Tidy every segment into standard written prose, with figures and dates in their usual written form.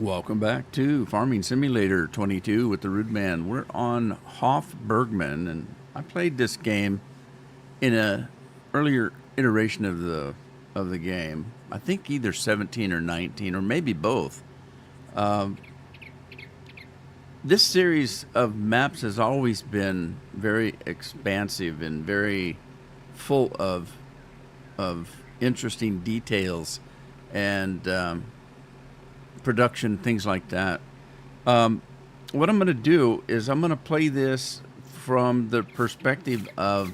Welcome back to Farming Simulator 22 with the Rude Man. We're on Hoff Bergmann, and I played this game in a earlier iteration of the game. I think either 17 or 19, or maybe both. This series of maps has always been very expansive and very full of interesting details and production, things like that. What I'm going to do is I'm going to play this from the perspective of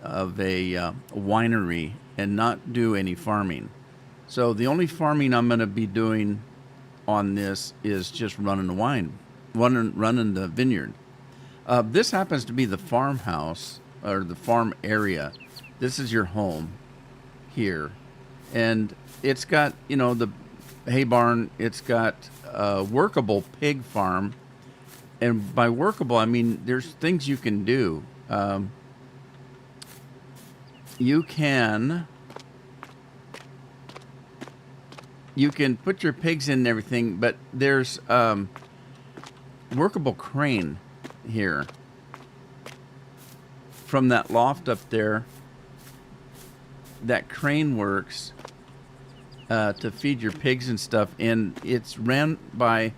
a winery and not do any farming. So the only farming I'm going to be doing on this is just running the vineyard. This happens to be the farmhouse or the farm area. This is your home here, and it's got, you know, the hay barn. It's got a workable pig farm, and by workable I mean there's things you can do. You can put your pigs in and everything, but there's workable crane here from that loft up there. That crane works to feed your pigs and stuff, and it's ran by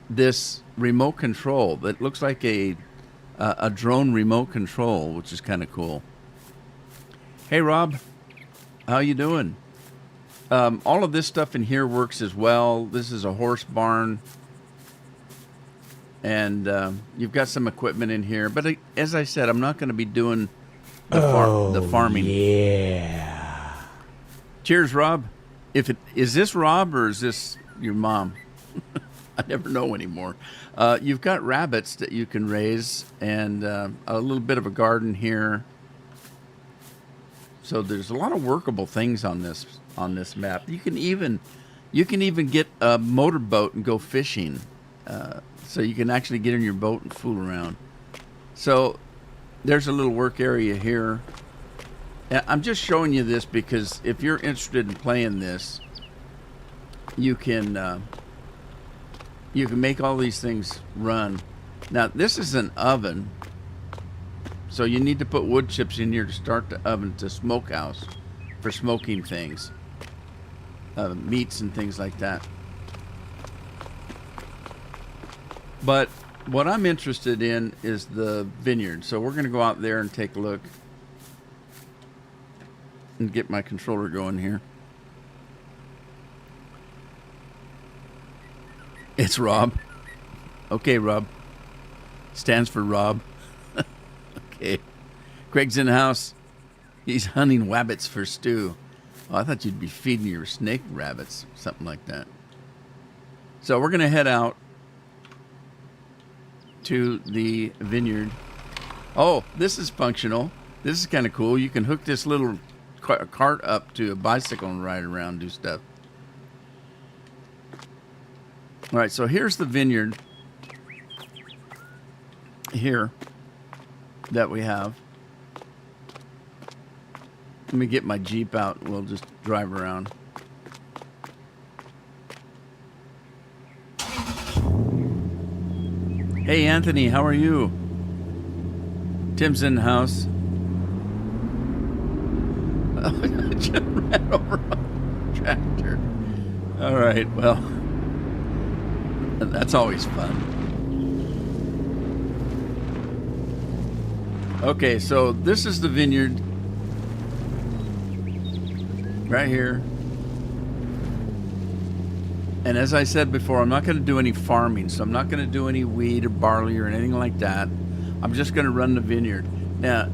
this remote control that looks like a drone remote control, which is kind of cool. Hey Rob, how you doing? All of this stuff in here works as well. This is a horse barn, and you've got some equipment in here, but as I said, I'm not going to be doing the farming. Yeah. Cheers, Rob. Is this Rob or is this your mom? I never know anymore. You've got rabbits that you can raise, and a little bit of a garden here. So there's a lot of workable things on this map. You can even get a motorboat and go fishing. So you can actually get in your boat and fool around. So there's a little work area here. I'm just showing you this because if you're interested in playing this, you can make all these things run. Now this is an oven, so you need to put wood chips in here to start the oven to smokehouse for smoking things, meats and things like that. But what I'm interested in is the vineyard, so we're going to go out there and take a look and get my controller going here. It's Rob. Okay, Rob. Stands for Rob. Okay. Craig's in the house. He's hunting wabbits for stew. Oh, I thought you'd be feeding your snake rabbits, something like that. So we're going to head out to the vineyard. Oh, this is functional. This is kind of cool. You can hook this little cart up to a bicycle and ride around, do stuff. All right, so here's the vineyard here that we have. Let me get my Jeep out and we'll just drive around. Hey Anthony, how are you? Tim's in the house. Just ran over a tractor. All right, well, that's always fun. Okay, so this is the vineyard right here. And as I said before, I'm not going to do any farming, so I'm not going to do any wheat or barley or anything like that. I'm just going to run the vineyard. Now,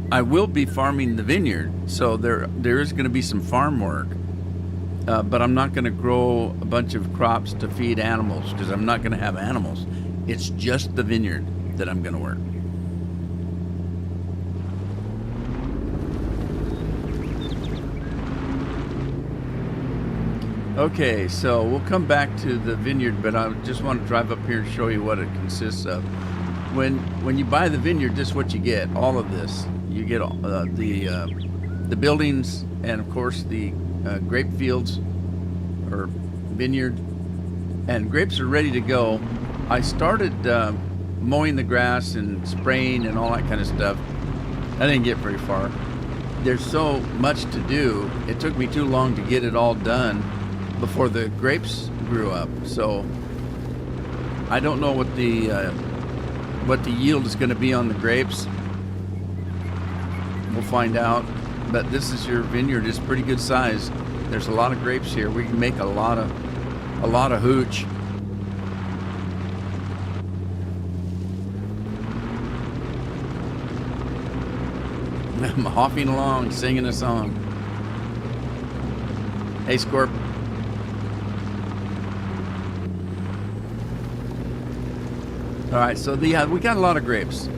I will be farming the vineyard, so there is going to be some farm work, but I'm not going to grow a bunch of crops to feed animals because I'm not going to have animals. It's just the vineyard that I'm going to work. Okay, so we'll come back to the vineyard, but I just want to drive up here and show you what it consists of. When you buy the vineyard, this is what you get, all of this. You get the buildings and, of course, the grape fields or vineyard, and grapes are ready to go. I started mowing the grass and spraying and all that kind of stuff. I didn't get very far. There's so much to do. It took me too long to get it all done before the grapes grew up. So I don't know what the yield is going to be on the grapes. We'll find out. But this is your vineyard. It's pretty good size. There's a lot of grapes here. We can make a lot of hooch. I'm hopping along, singing a song. Hey, Scorp. All right, so we got a lot of grapes.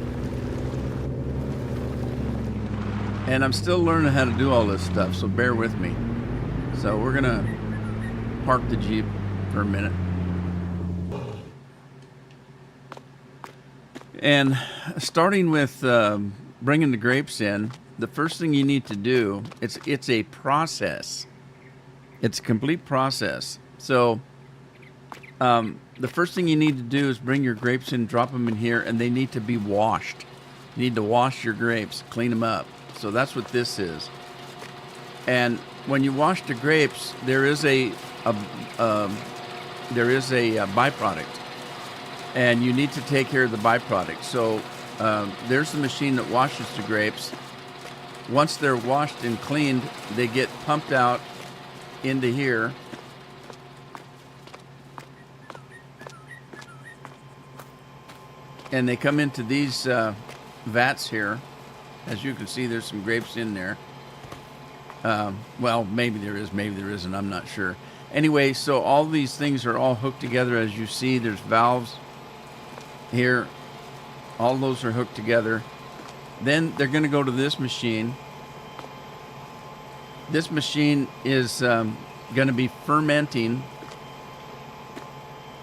And I'm still learning how to do all this stuff, so bear with me. So we're going to park the Jeep for a minute. And starting with bringing the grapes in, the first thing you need to do, it's a process. It's a complete process. So the first thing you need to do is bring your grapes in, drop them in here, and they need to be washed. You need to wash your grapes, clean them up. So that's what this is. And when you wash the grapes, there is a byproduct, and you need to take care of the byproduct. So there's the machine that washes the grapes. Once they're washed and cleaned, they get pumped out into here. And they come into these vats here. As you can see, there's some grapes in there. Well, maybe there is, maybe there isn't. I'm not sure. Anyway, so all these things are all hooked together. As you see, there's valves here. All those are hooked together. Then they're going to go to this machine. This machine is going to be fermenting.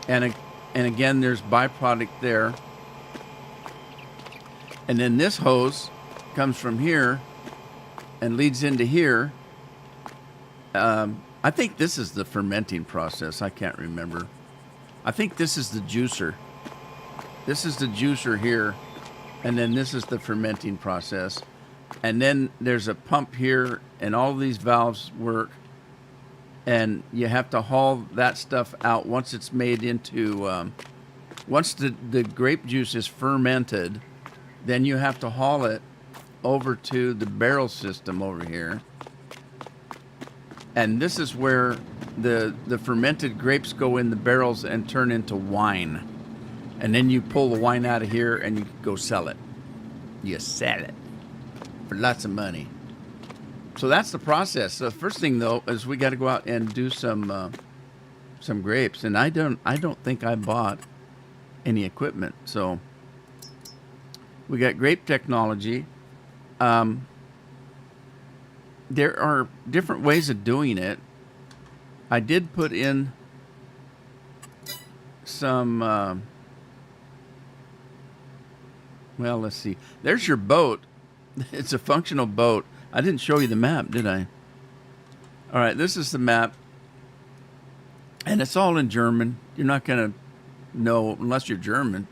And again, there's byproduct there. And then this hose comes from here and leads into here. I think this is the fermenting process. I can't remember. I think this is the juicer. This is the juicer here, and then this is the fermenting process. And then there's a pump here, and all of these valves work. And you have to haul that stuff out once it's made into, once the grape juice is fermented, then you have to haul it over to the barrel system over here. And this is where the fermented grapes go in the barrels and turn into wine. And then you pull the wine out of here and you go sell it. You sell it for lots of money. So that's the process. So the first thing though is we got to go out and do some grapes. And I don't think I bought any equipment. So we got Grape Technology. There are different ways of doing it. I did put in some, well, let's see. There's your boat. It's a functional boat. I didn't show you the map, did I? All right, this is the map. And it's all in German. You're not going to know, unless you're German,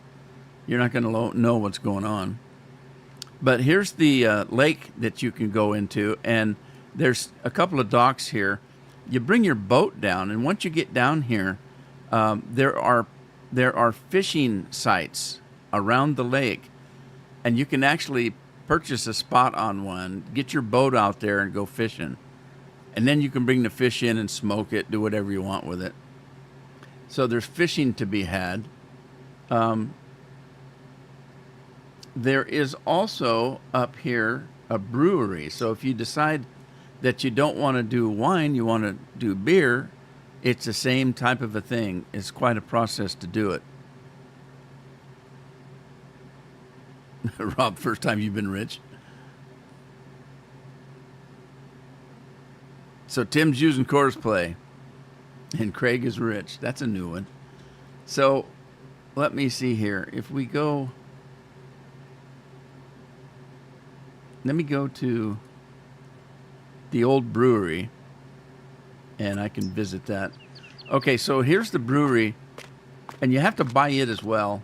you're not going to know what's going on. But here's the lake that you can go into, and there's a couple of docks here. You bring your boat down, and once you get down here, there are fishing sites around the lake, and you can actually purchase a spot on one, get your boat out there, and go fishing. And then you can bring the fish in and smoke it, do whatever you want with it. So there's fishing to be had. There is also up here a brewery. So if you decide that you don't want to do wine, you want to do beer, it's the same type of a thing. It's quite a process to do it. Rob, first time you've been rich? So Tim's using Coors Play, and Craig is rich. That's a new one. So let me see here. If we go... Let me go to the old brewery, and I can visit that. Okay, so here's the brewery, and you have to buy it as well.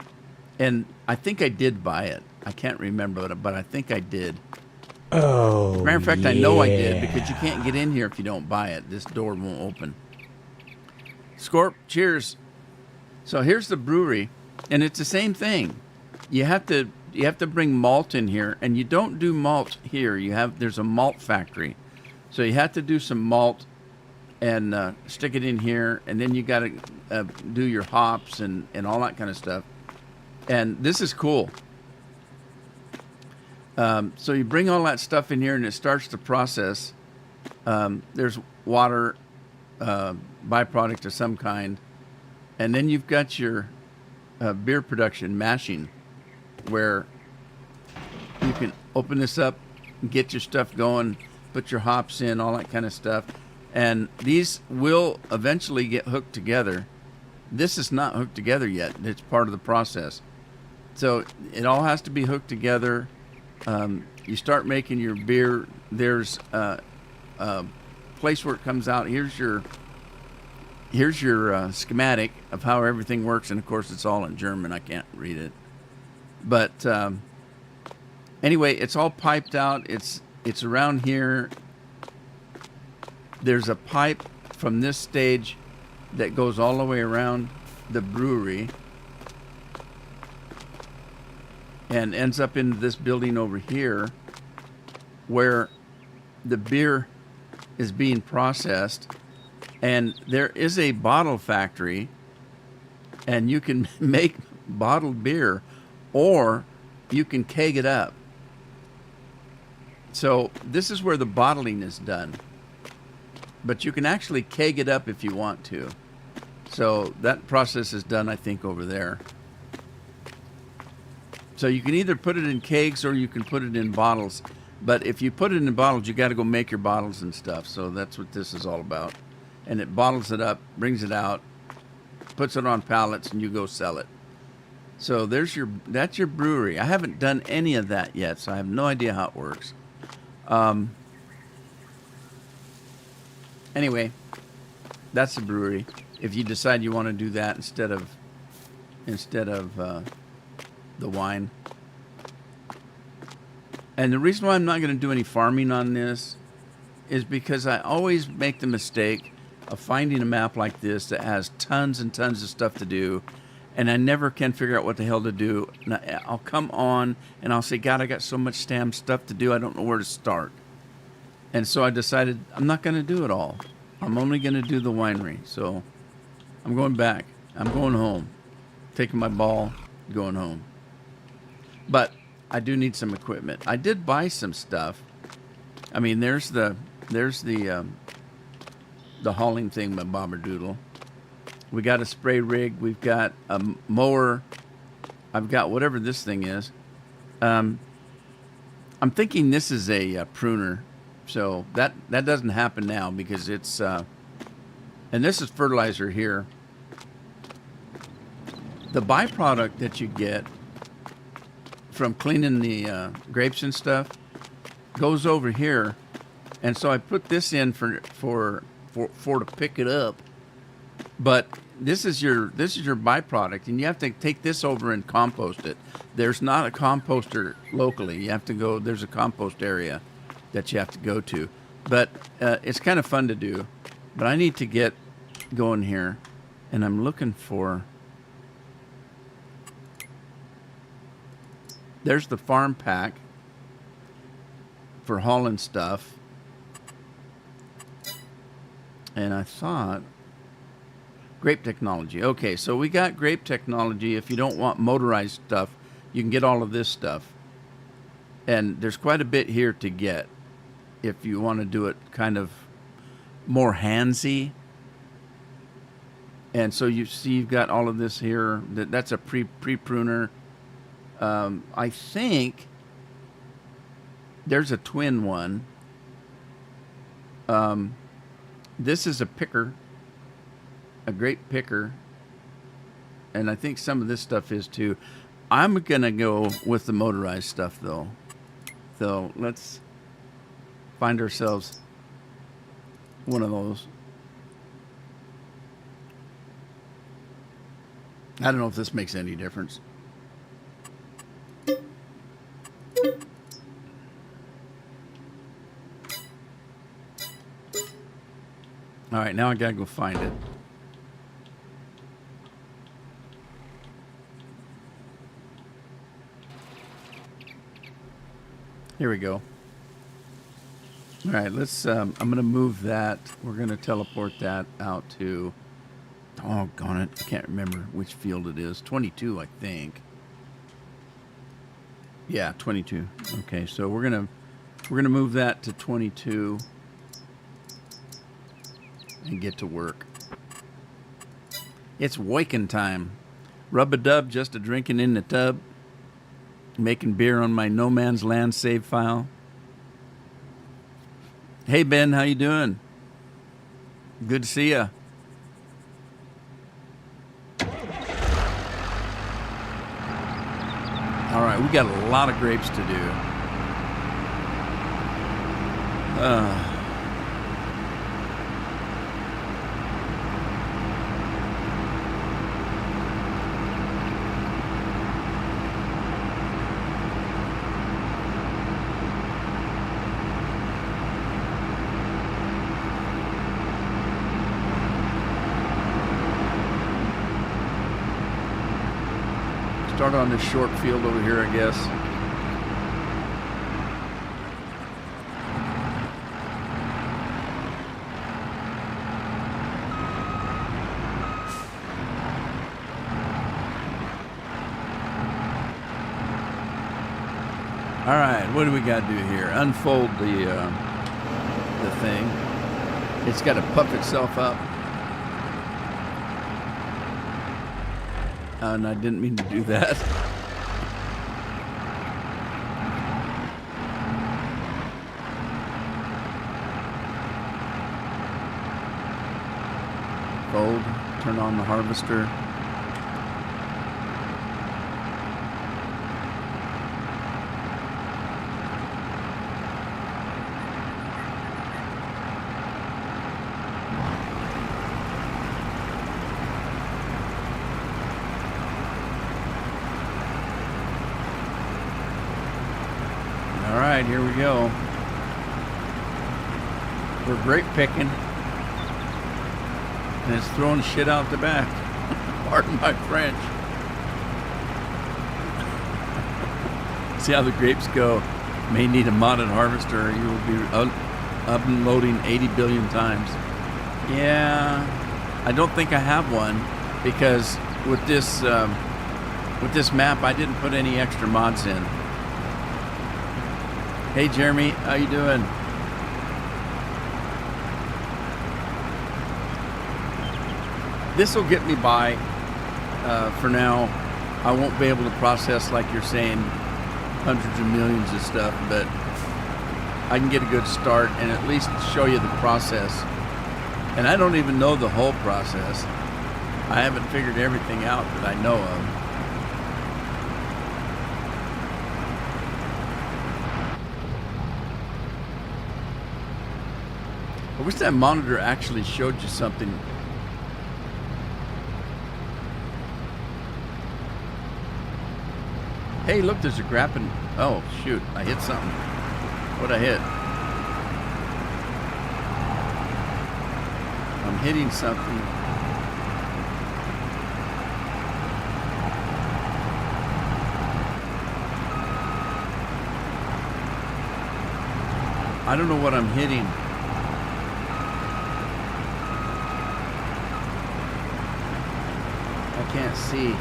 And I think I did buy it. I can't remember, but I think I did. As a Oh, matter of fact, I know I did because you can't get yeah. in here if you don't buy it. This door won't open. Scorp, cheers. So here's the brewery, and it's the same thing. You have to bring malt in here, and you don't do malt here. There's a malt factory, so you have to do some malt and stick it in here, and then you got to do your hops and all that kind of stuff. And this is cool. So you bring all that stuff in here, and it starts the process. There's water, byproduct of some kind, and then you've got your beer production mashing, where you can open this up, get your stuff going, put your hops in, all that kind of stuff. And these will eventually get hooked together. This is not hooked together yet. It's part of the process. So it all has to be hooked together. You start making your beer. There's a place where it comes out. Here's your schematic of how everything works. And of course, it's all in German. I can't read it. But anyway, it's all piped out. It's around here. There's a pipe from this stage that goes all the way around the brewery and ends up in this building over here where the beer is being processed. And there is a bottle factory, and you can make bottled beer, or you can keg it up. So this is where the bottling is done. But you can actually keg it up if you want to. So that process is done, I think, over there. So you can either put it in kegs or you can put it in bottles. But if you put it in bottles, you got to go make your bottles and stuff. So that's what this is all about. And it bottles it up, brings it out, puts it on pallets, and you go sell it. So that's your brewery. I haven't done any of that yet, so I have no idea how it works. Anyway, that's the brewery. If you decide you want to do that instead of the wine. And the reason why I'm not going to do any farming on this is because I always make the mistake of finding a map like this that has tons and tons of stuff to do, and I never can figure out what the hell to do. And I'll come on and I'll say, God, I got so much damn stuff to do, I don't know where to start. And so I decided I'm not going to do it all. I'm only going to do the winery. So I'm going back. I'm going home. Taking my ball, going home. But I do need some equipment. I did buy some stuff. I mean, there's the hauling thing by Bobberdoodle. We got a spray rig. We've got a mower. I've got whatever this thing is. I'm thinking this is a pruner. So that doesn't happen now because it's, and this is fertilizer here. The byproduct that you get from cleaning the grapes and stuff goes over here. And so I put this in for to pick it up. But this is your byproduct, and you have to take this over and compost it. There's not a composter locally. You have to go, there's a compost area that you have to go to. But it's kind of fun to do. But I need to get going here, and I'm looking for, there's the farm pack for hauling stuff. And I thought, Grape Technology. Okay, so we got Grape Technology. If you don't want motorized stuff, you can get all of this stuff. And there's quite a bit here to get if you want to do it kind of more handsy. And so you see you've got all of this here. That's a pre-pruner. I think there's a twin one. This is a picker, a grape picker, and I think some of this stuff is too. I'm going to go with the motorized stuff, though. So let's find ourselves one of those. I don't know if this makes any difference. All right, now I gotta go find it. Here we go. All right, let's. I'm gonna move that. We're gonna teleport that out to. Oh, gone it! I can't remember which field it is. 22, I think. Yeah, 22. Okay, so we're gonna move that to 22 and get to work. It's waking time. Rub-a-dub, just a drinking in the tub. Making beer on my No Man's Land save file. Hey Ben, how you doing? Good to see ya. All right, we got a lot of grapes to do. Start on this short field over here, I guess. All right, what do we got to do here? Unfold the thing. It's got to puff itself up. And I didn't mean to do that. Fold, turn on the harvester. All right, here we go. We're grape picking. And it's throwing shit out the back. Pardon my French. See how the grapes go. May need a modded harvester or you will be unloading 80 billion times. Yeah, I don't think I have one because with this map I didn't put any extra mods in. Hey Jeremy, how you doing? This will get me by for now. I won't be able to process like you're saying hundreds of millions of stuff, but I can get a good start and at least show you the process. And I don't even know the whole process. I haven't figured everything out that I know of. I wish that monitor actually showed you something. Hey, look, there's a grappin'. Oh, shoot, I hit something. What'd I hit? I'm hitting something. I don't know what I'm hitting. I can't see.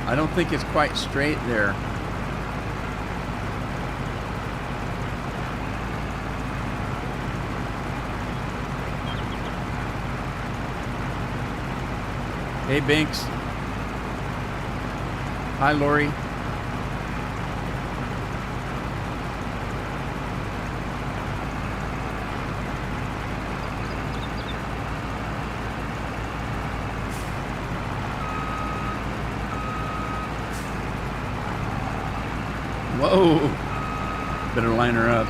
I don't think it's quite straight there. Hey Binks. Hi Lori. Whoa, better line her up.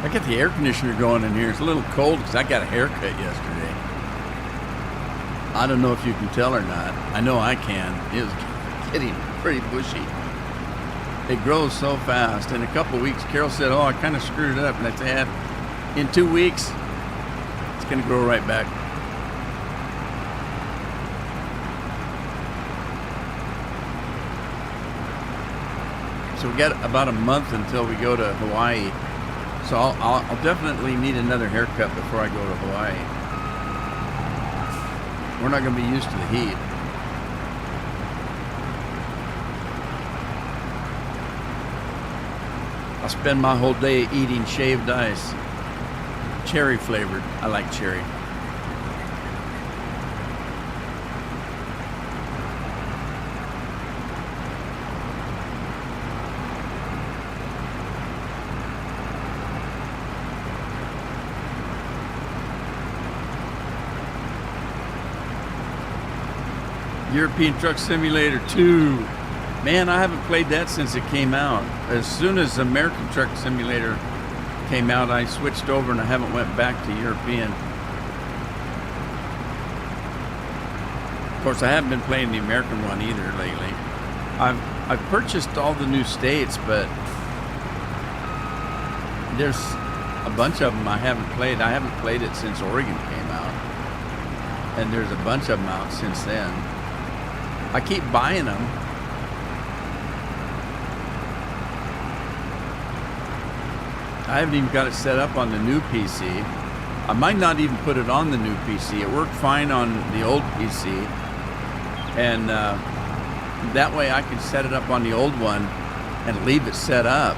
I got the air conditioner going in here. It's a little cold because I got a haircut yesterday. I don't know if you can tell or not. I know I can. It was getting pretty bushy. It grows so fast. In a couple of weeks, Carol said, oh, I kind of screwed it up. And I said, in 2 weeks, it's going to grow right back. So we got about a month until we go to Hawaii. So I'll definitely need another haircut before I go to Hawaii. We're not going to be used to the heat. I'll spend my whole day eating shaved ice. Cherry flavored. I like cherry. European Truck Simulator 2. Man, I haven't played that since it came out. As soon as American Truck Simulator came out, I switched over and I haven't went back to European. Of course, I haven't been playing the American one either lately. I've purchased all the new states, but there's a bunch of them I haven't played. I haven't played it since Oregon came out, and there's a bunch of them out since then. I keep buying them. I haven't even got it set up on the new PC. I might not even put it on the new PC. It worked fine on the old PC. And that way I can set it up on the old one and leave it set up.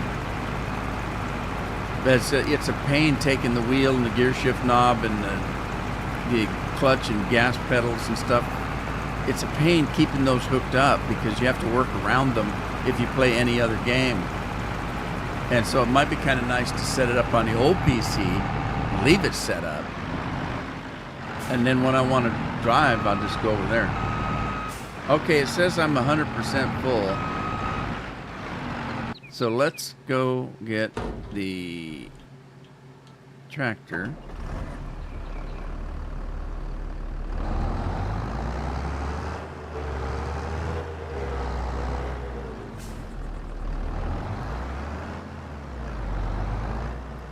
But it's a pain taking the wheel and the gear shift knob and the clutch and gas pedals and stuff. It's a pain keeping those hooked up because you have to work around them if you play any other game. And so it might be kind of nice to set it up on the old PC, leave it set up, and then when I want to drive, I'll just go over there. Okay, it says I'm 100% full. So let's go get the tractor.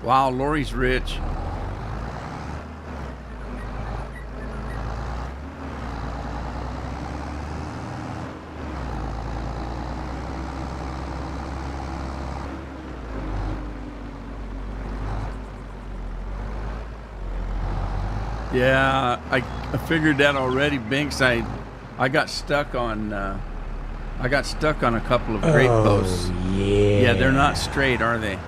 Wow, Lori's rich. Yeah, I figured that already, Binks. I got stuck on a couple of grape posts. Yeah, they're not straight, are they?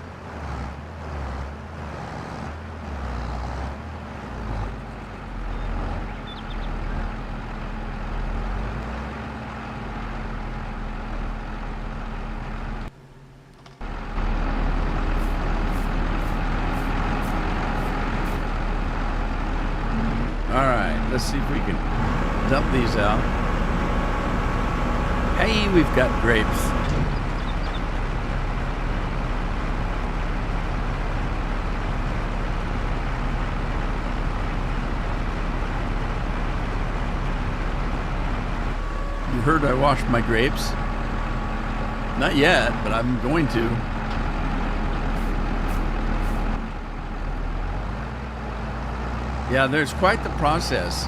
Let's see if we can dump these out. Hey, we've got grapes. You heard I washed my grapes? Not yet, but I'm going to. Yeah, there's quite the process.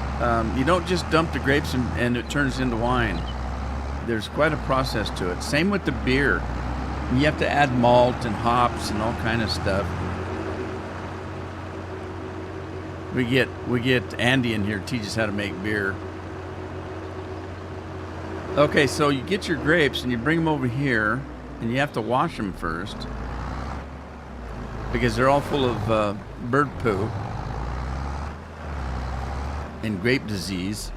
You don't just dump the grapes and it turns into wine. There's quite a process to it. Same with the beer. You have to add malt and hops and all kind of stuff. We get Andy in here to teach us how to make beer. Okay, so you get your grapes and you bring them over here, and you have to wash them first because they're all full of bird poo and grape disease.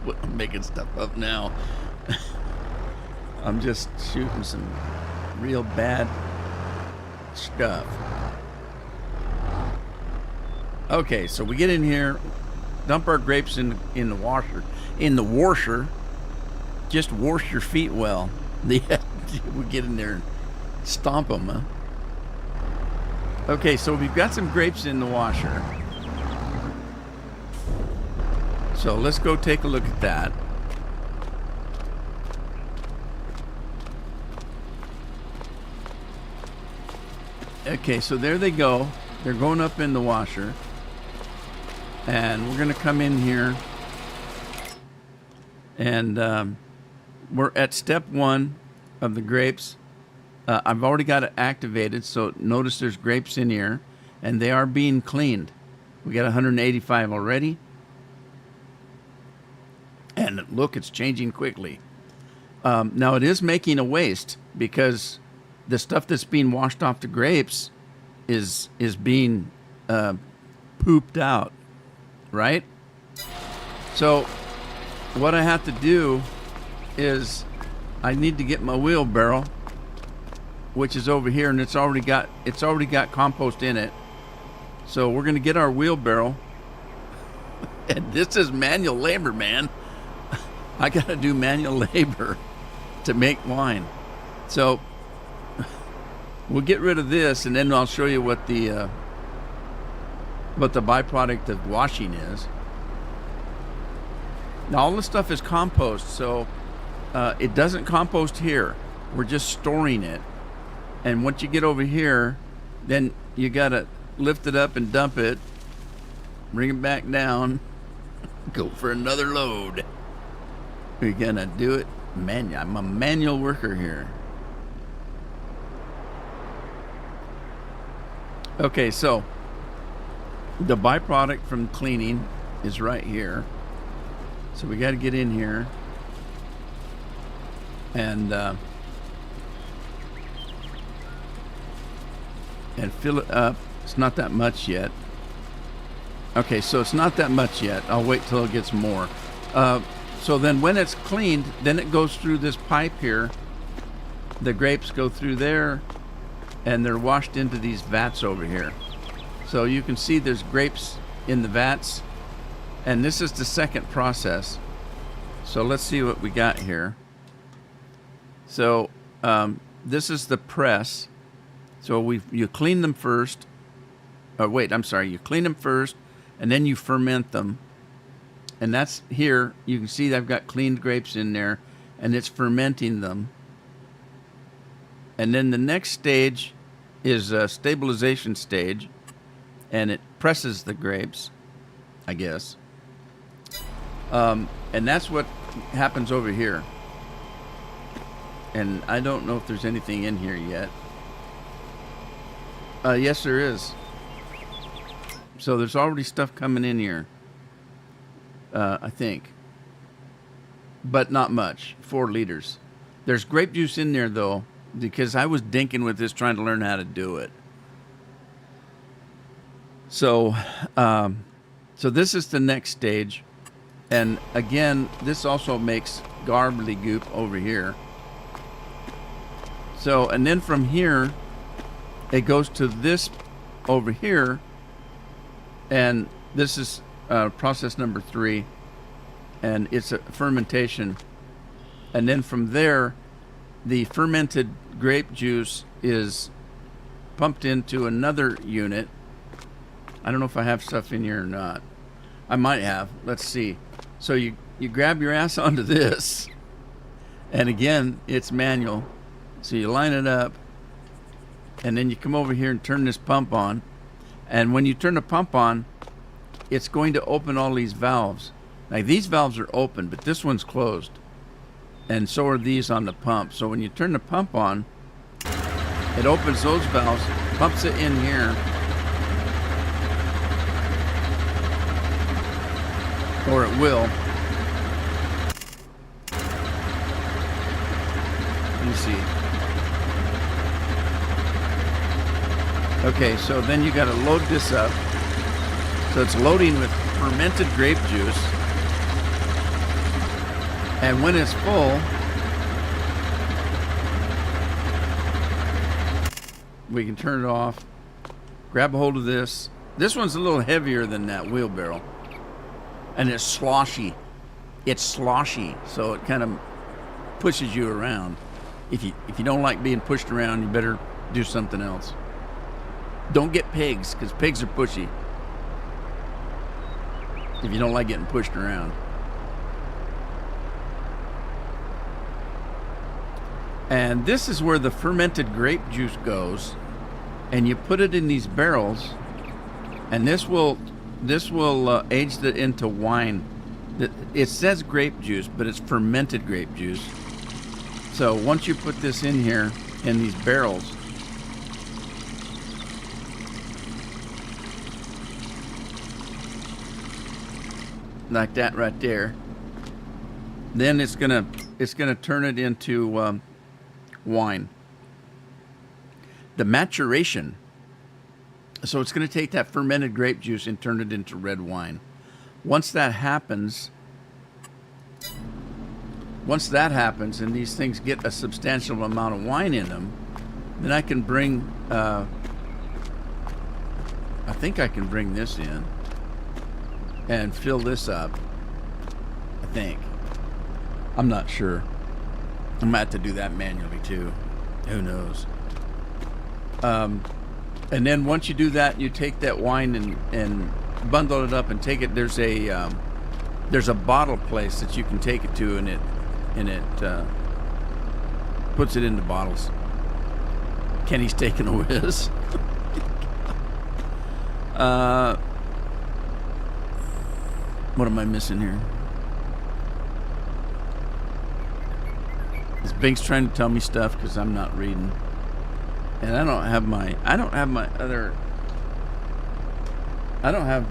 I'm making stuff up now. I'm just shooting some real bad stuff. Okay, so we get in here, dump our grapes in the washer. In the washer, just wash your feet well. Yeah, we get in there and stomp them, huh? Okay, so we've got some grapes in the washer. So let's go take a look at that. Okay, so there they go. They're going up in the washer. And we're going to come in here. And we're at step 1 of the grapes. I've already got it activated, so notice there's grapes in here. And they are being cleaned. We got 185 already. And look, it's changing quickly. Now, it is making a waste because the stuff that's being washed off the grapes is being pooped out, right? So what I have to do is I need to get my wheelbarrow, which is over here, and it's already got compost in it. So we're going to get our wheelbarrow. And this is manual labor, man. I got to do manual labor to make wine. So we'll get rid of this, and then I'll show you what the byproduct of washing is. Now, all this stuff is compost, so it doesn't compost here. We're just storing it. And once you get over here, then you got to lift it up and dump it, bring it back down, go for another load. We're going to do it manual. I'm a manual worker here. Okay, so the byproduct from cleaning is right here. So we got to get in here and fill it up. It's not that much yet. Okay, so it's not that much yet. I'll wait till it gets more. So then when it's cleaned, then it goes through this pipe here. The grapes go through there, and they're washed into these vats over here. So you can see there's grapes in the vats, and this is the second process. So let's see what we got here. So this is the press. So you clean them first. You clean them first, and then you ferment them. And that's here. You can see I've got cleaned grapes in there, and it's fermenting them. And then the next stage is a stabilization stage, and it presses the grapes, I guess. And that's what happens over here. And I don't know if there's anything in here yet. Yes, there is. So there's already stuff coming in here. I think. But not much. 4 liters. There's grape juice in there, though, because I was dinking with this trying to learn how to do it. So, so this is the next stage. And again, this also makes gobbledygook over here. So, and then from here, it goes to this over here. And this is process number 3, and it's a fermentation. And then from there, the fermented grape juice is pumped into another unit. I don't know if I have stuff in here or not. I might have. Let's see. So you grab your ass onto this, and again, it's manual. So you line it up, and then you come over here and turn this pump on. And when you turn the pump on, it's going to open all these valves. Now, these valves are open, but this one's closed. And so are these on the pump. So when you turn the pump on, it opens those valves, pumps it in here. Or it will. Let me see. Okay, so then you got to load this up. So it's loading with fermented grape juice. And when it's full, we can turn it off, grab a hold of this. This one's a little heavier than that wheelbarrow. And it's sloshy. It's sloshy, so it kind of pushes you around. If you don't like being pushed around, you better do something else. Don't get pigs, because pigs are pushy. If you don't like getting pushed around. And this is where the fermented grape juice goes. And you put it in these barrels. And this will age it into wine. It says grape juice, but it's fermented grape juice. So once you put this in here, in these barrels, like that right there, then it's gonna turn it into wine. The maturation. So it's gonna take that fermented grape juice and turn it into red wine. Once that happens, and these things get a substantial amount of wine in them, then I can bring. I think I can bring this in and fill this up. I think. I'm not sure. I might have to do that manually too. Who knows? And then once you do that, you take that wine and bundle it up and take it. There's a bottle place that you can take it to, and it puts it into bottles. Kenny's taking a whiz. What am I missing here? Is Binks trying to tell me stuff because I'm not reading? And I don't have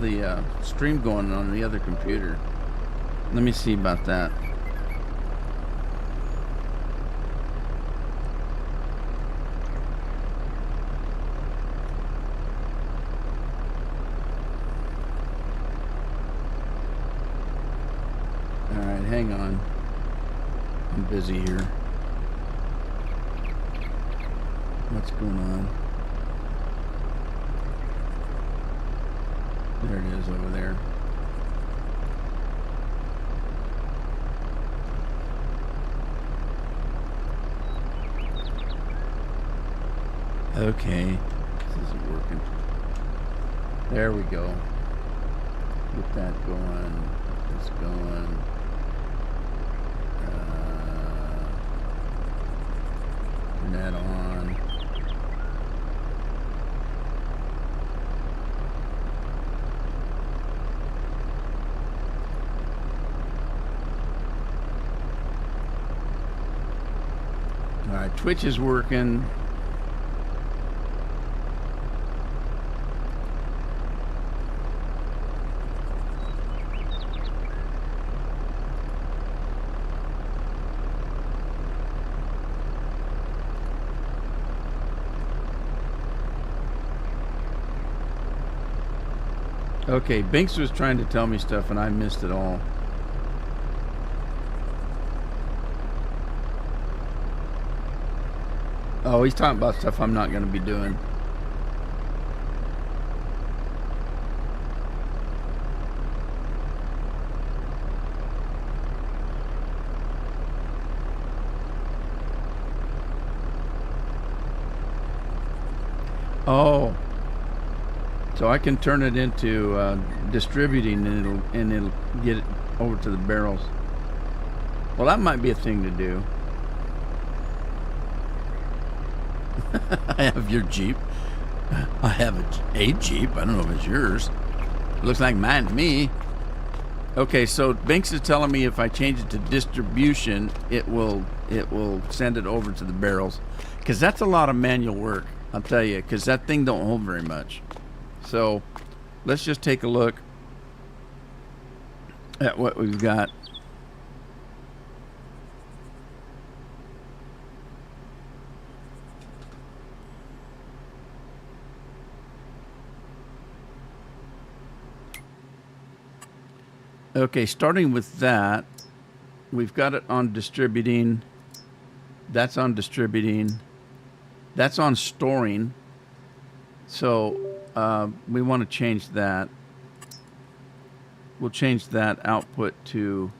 the stream going on the other computer. Let me see about that. All right, hang on. I'm busy here. What's going on? There it is over there. Okay. This isn't working. There we go. Get that going. Get this going. Turn that on. Alright, Twitch is working. Okay, Binks was trying to tell me stuff and I missed it all. Oh, he's talking about stuff I'm not going to be doing. Oh. So I can turn it into distributing, and it'll get it over to the barrels. Well, that might be a thing to do. I have your Jeep. I have a Jeep. I don't know if it's yours. It looks like mine to me. Okay, so Binks is telling me if I change it to distribution, it will send it over to the barrels, because that's a lot of manual work. I'll tell you, because that thing don't hold very much. So let's just take a look at what we've got. Okay, starting with that, we've got it on distributing. That's on distributing. That's on storing. So we want to change that. We'll change that output to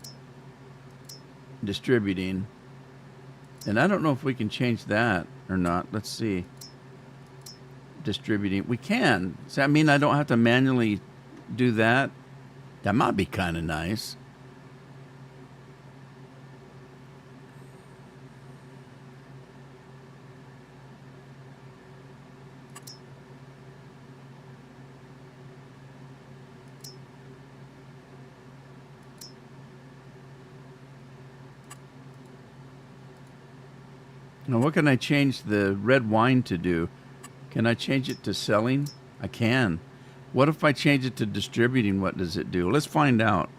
distributing. And I don't know if we can change that or not. Let's see. distributing. We can. So, I mean, I don't have to manually do that. That might be kind of nice. Now, what can I change the red wine to do? Can I change it to selling? I can. What if I change it to distributing? What does it do? Let's find out.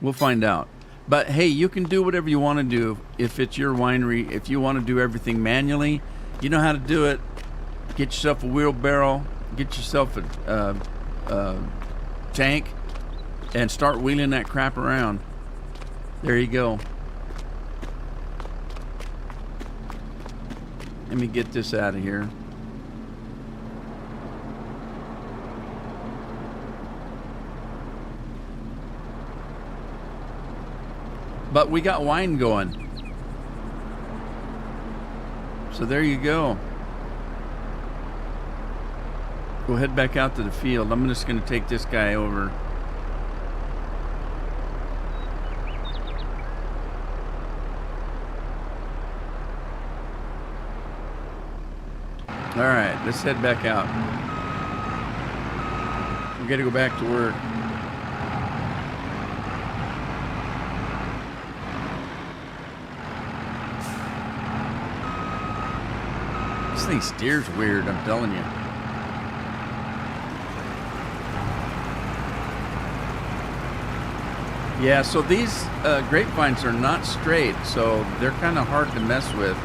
We'll find out. But hey, you can do whatever you want to do if it's your winery. If you want to do everything manually, you know how to do it. Get yourself a wheelbarrow, get yourself a tank, and start wheeling that crap around. There you go. Let me get this out of here. But we got wine going. So there you go. We'll head back out to the field. I'm just going to take this guy over. All right, let's head back out. We got to go back to work. This thing steers weird, I'm telling you. Yeah, so these grapevines are not straight, so they're kind of hard to mess with.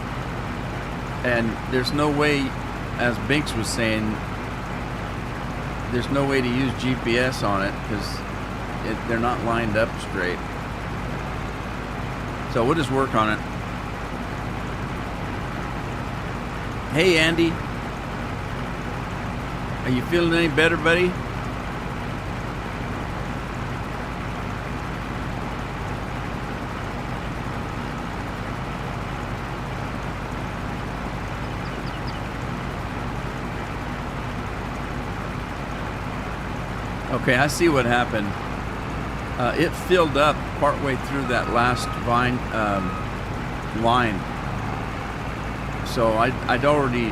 And there's no way, as Binks was saying, there's no way to use GPS on it because they're not lined up straight. So we'll just work on it. Hey, Andy. Are you feeling any better, buddy? Okay, I see what happened. It filled up partway through that last vine line. So I'd already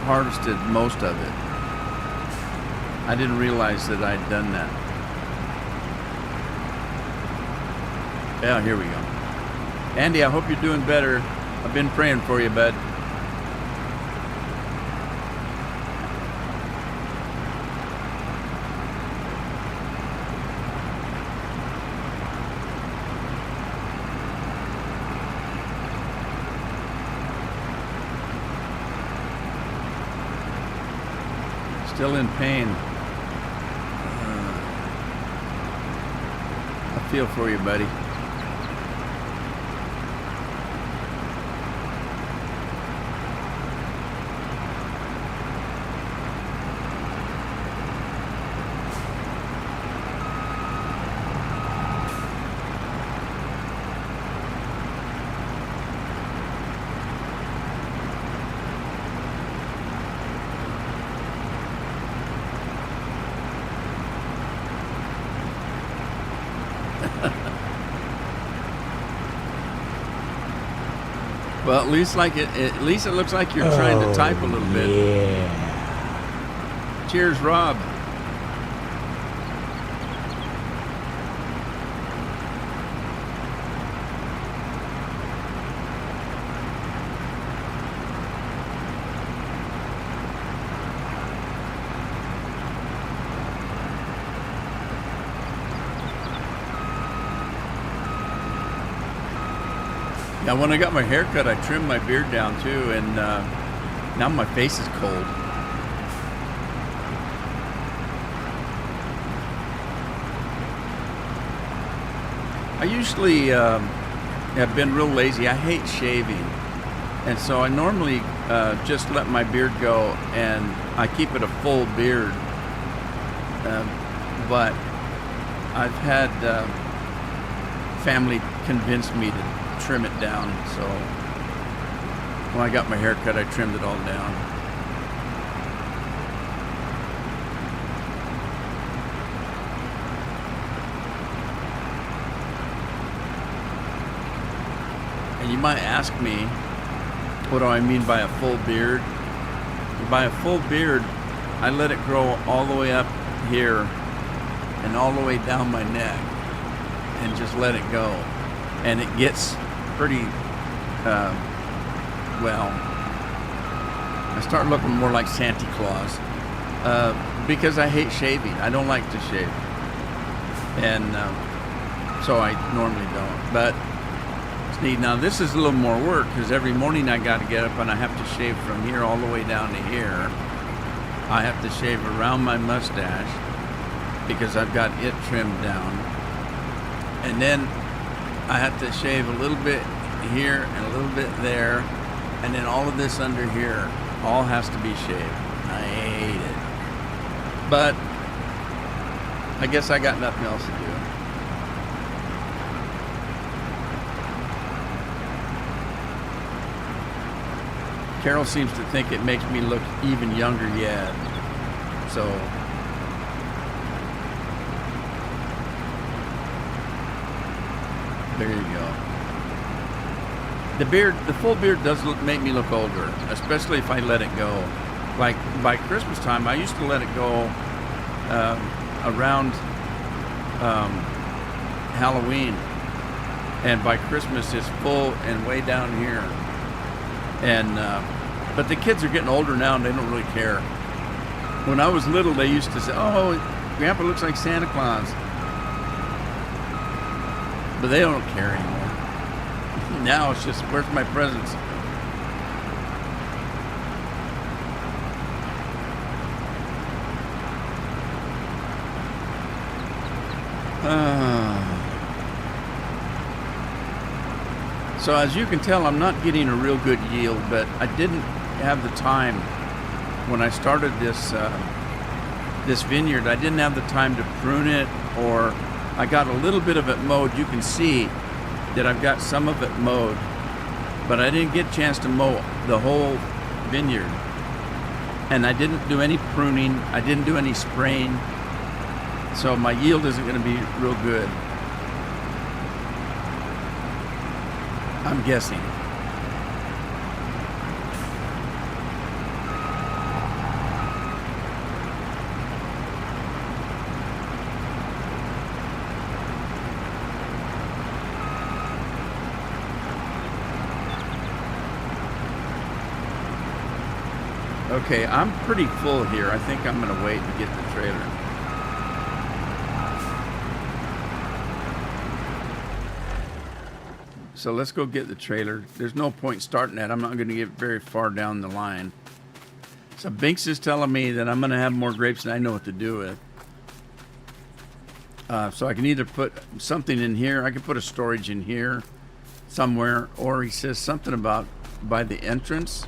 harvested most of it. I didn't realize that I'd done that. Yeah, here we go. Andy, I hope you're doing better. I've been praying for you, bud. Still in pain. I feel for you, buddy. Well, at least it looks like you're trying to type a little bit. Yeah. Cheers, Rob. Now, when I got my hair cut, I trimmed my beard down too, and now my face is cold. I usually have been real lazy. I hate shaving, and so I normally just let my beard go, and I keep it a full beard. But I've had family convince me to trim it down, so when I got my hair cut, I trimmed it all down. And you might ask me, what do I mean by a full beard? By a full beard, I let it grow all the way up here and all the way down my neck and just let it go. And it gets pretty, well, I start looking more like Santa Claus because I hate shaving. I don't like to shave. And so I normally don't. But it's neat. Now this is a little more work because every morning I got to get up and I have to shave from here all the way down to here. I have to shave around my mustache because I've got it trimmed down. And then I have to shave a little bit here and a little bit there. And then all of this under here all has to be shaved. I hate it. But I guess I got nothing else to do. Carol seems to think it makes me look even younger yet. So there you go. The full beard does make me look older, especially if I let it go. Like by Christmas time, I used to let it go around Halloween, and by Christmas it's full and way down here. And but the kids are getting older now and they don't really care. When I was little, they used to say, "Oh, Grandpa looks like Santa Claus," but they don't care anymore. Now it's just, where's my presents? So as you can tell, I'm not getting a real good yield, but I didn't have the time when I started this this vineyard. I didn't have the time to prune it, or I got a little bit of it mowed. You can see that I've got some of it mowed, but I didn't get a chance to mow the whole vineyard. And I didn't do any pruning. I didn't do any spraying. So my yield isn't going to be real good, I'm guessing. Okay, I'm pretty full here. I think I'm going to wait and get the trailer. So let's go get the trailer. There's no point starting that. I'm not going to get very far down the line. So Binks is telling me that I'm going to have more grapes than I know what to do with. So I can either put something in here. I can put a storage in here somewhere. Or he says something about by the entrance.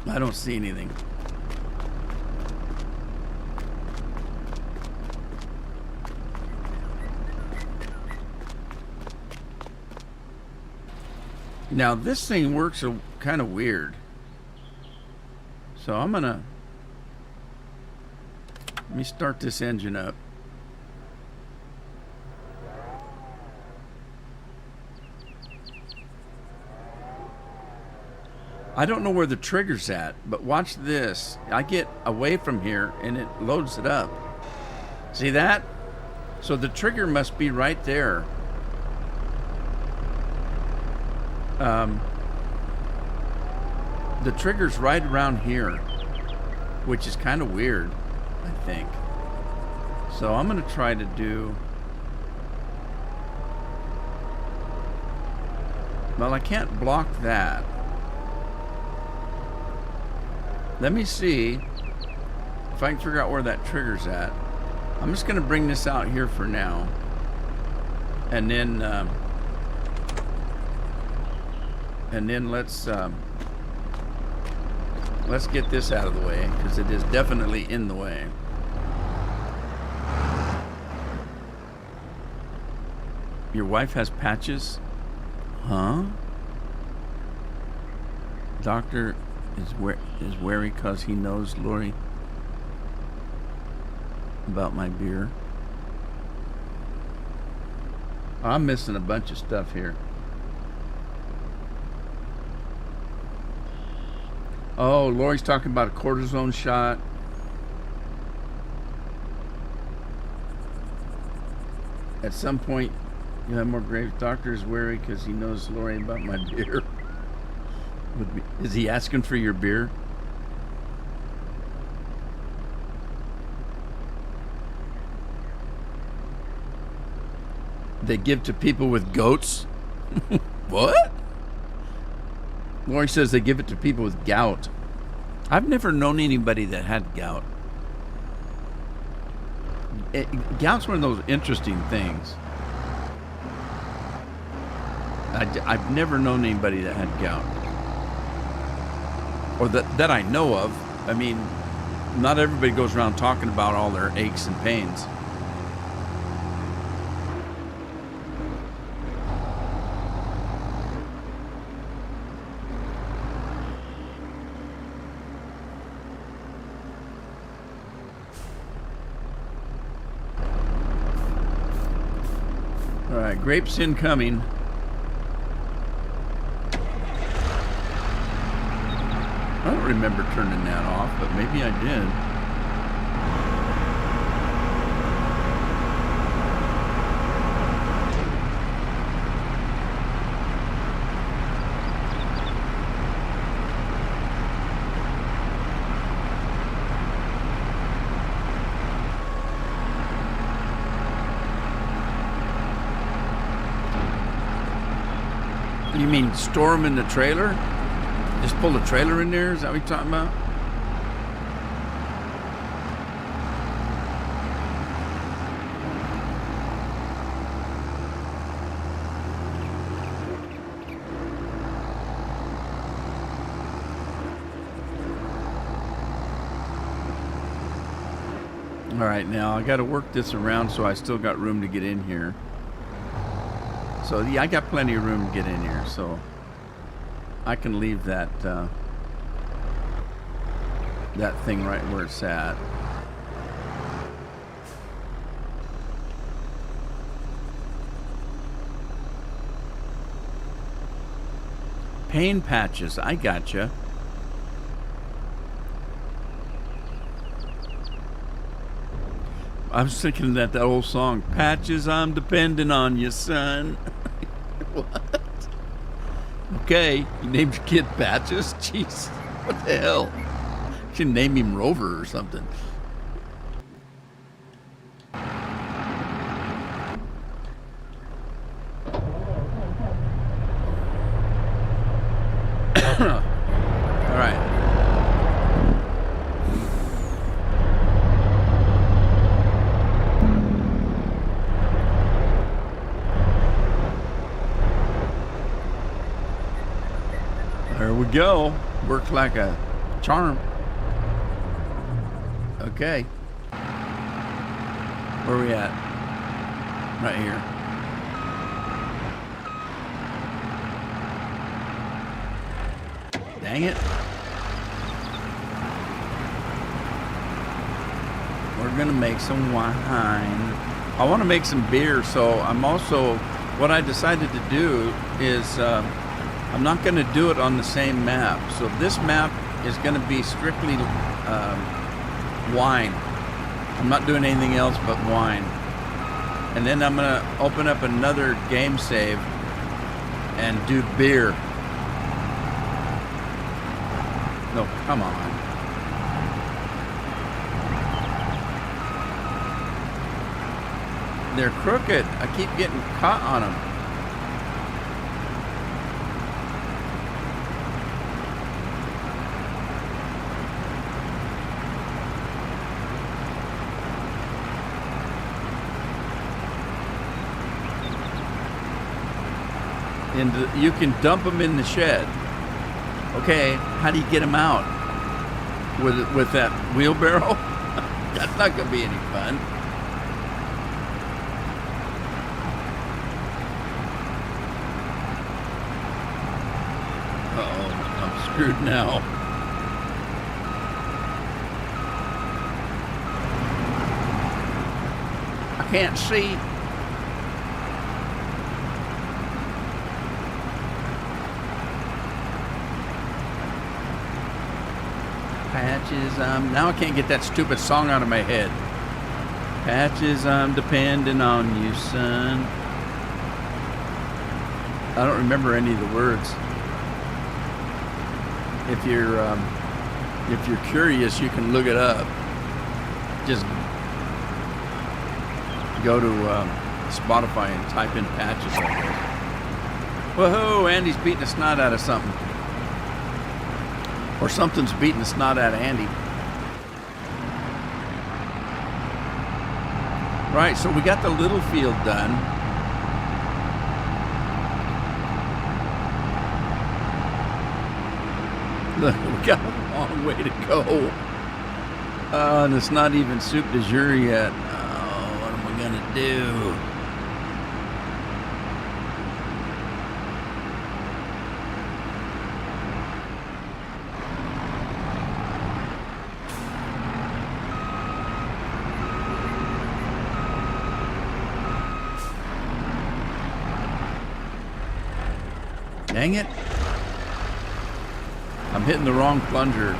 I don't see anything. Now this thing works kind of weird. So I'm gonna, let me start this engine up. I don't know where the trigger's at, but watch this. I get away from here and it loads it up. See that? So the trigger must be right there. The trigger's right around here, which is kind of weird, I think. So I'm going to try to do... Well, I can't block that. Let me see if I can figure out where that trigger's at. I'm just going to bring this out here for now. And then let's get this out of the way, because it is definitely in the way. Your wife has patches? Huh? Doctor is wary because he knows Lori about my beer. I'm missing a bunch of stuff here. Oh, Lori's talking about a cortisone shot. At some point, you'll have more grapes. Doctor's wary because he knows Lori about my beer. Is he asking for your beer? They give to people with goats? What? Lori says they give it to people with gout. I've never known anybody that had gout. Gout's one of those interesting things. I've never known anybody that had gout. Or that I know of. I mean, not everybody goes around talking about all their aches and pains. All right, grapes incoming. I don't remember turning that off, but maybe I did. You mean store them in the trailer? Just pull the trailer in there? Is that what you're talking about? All right, now I got to work this around so I still got room to get in here. So yeah, I got plenty of room to get in here, so I can leave that that thing right where it's at. Pain patches, I gotcha. I was thinking that old song, Patches, I'm depending on you, son. What? Okay, you named your kid Patches? Jeez, what the hell? You should name him Rover or something. All right. There we go. Worked like a charm. Okay. Where are we at? Right here. Dang it. We're gonna make some wine. I want to make some beer, so I'm also, what I decided to do is I'm not going to do it on the same map. So this map is going to be strictly wine. I'm not doing anything else but wine. And then I'm going to open up another game save and do beer. No, come on. They're crooked. I keep getting caught on them. And you can dump them in the shed. Okay, how do you get them out? With that wheelbarrow? That's not going to be any fun. Uh-oh, I'm screwed now. I can't see. Patches, now I can't get that stupid song out of my head. Patches, I'm depending on you, son. I don't remember any of the words. If you're curious, you can look it up. Just go to Spotify and type in Patches, I guess. Whoa, Andy's beating the snot out of something. Or something's beating the snot out of Andy. Right, so we got the little field done. Look, we got a long way to go. And it's not even soup de jour yet. Oh, what am I gonna do? Dang it. I'm hitting the wrong plunger.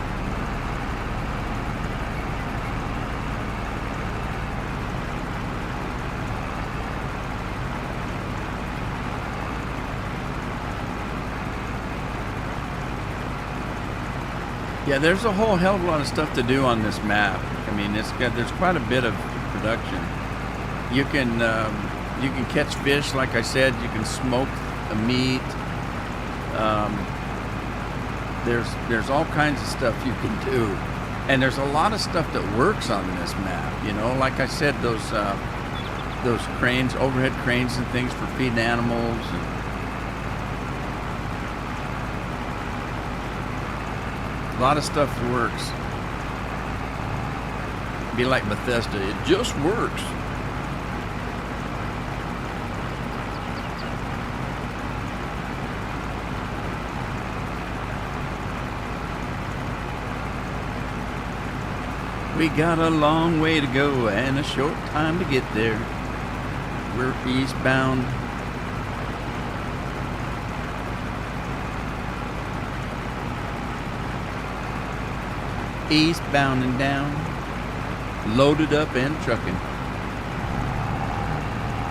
Yeah, there's a whole hell of a lot of stuff to do on this map. I mean, there's quite a bit of production. You can catch fish, like I said. You can smoke the meat. There's all kinds of stuff you can do, and there's a lot of stuff that works on this map. You know, like I said, those cranes, overhead cranes, and things for feeding animals. A lot of stuff works. Be like Bethesda, it just works. We got a long way to go and a short time to get there. We're eastbound. Eastbound and down. Loaded up and trucking.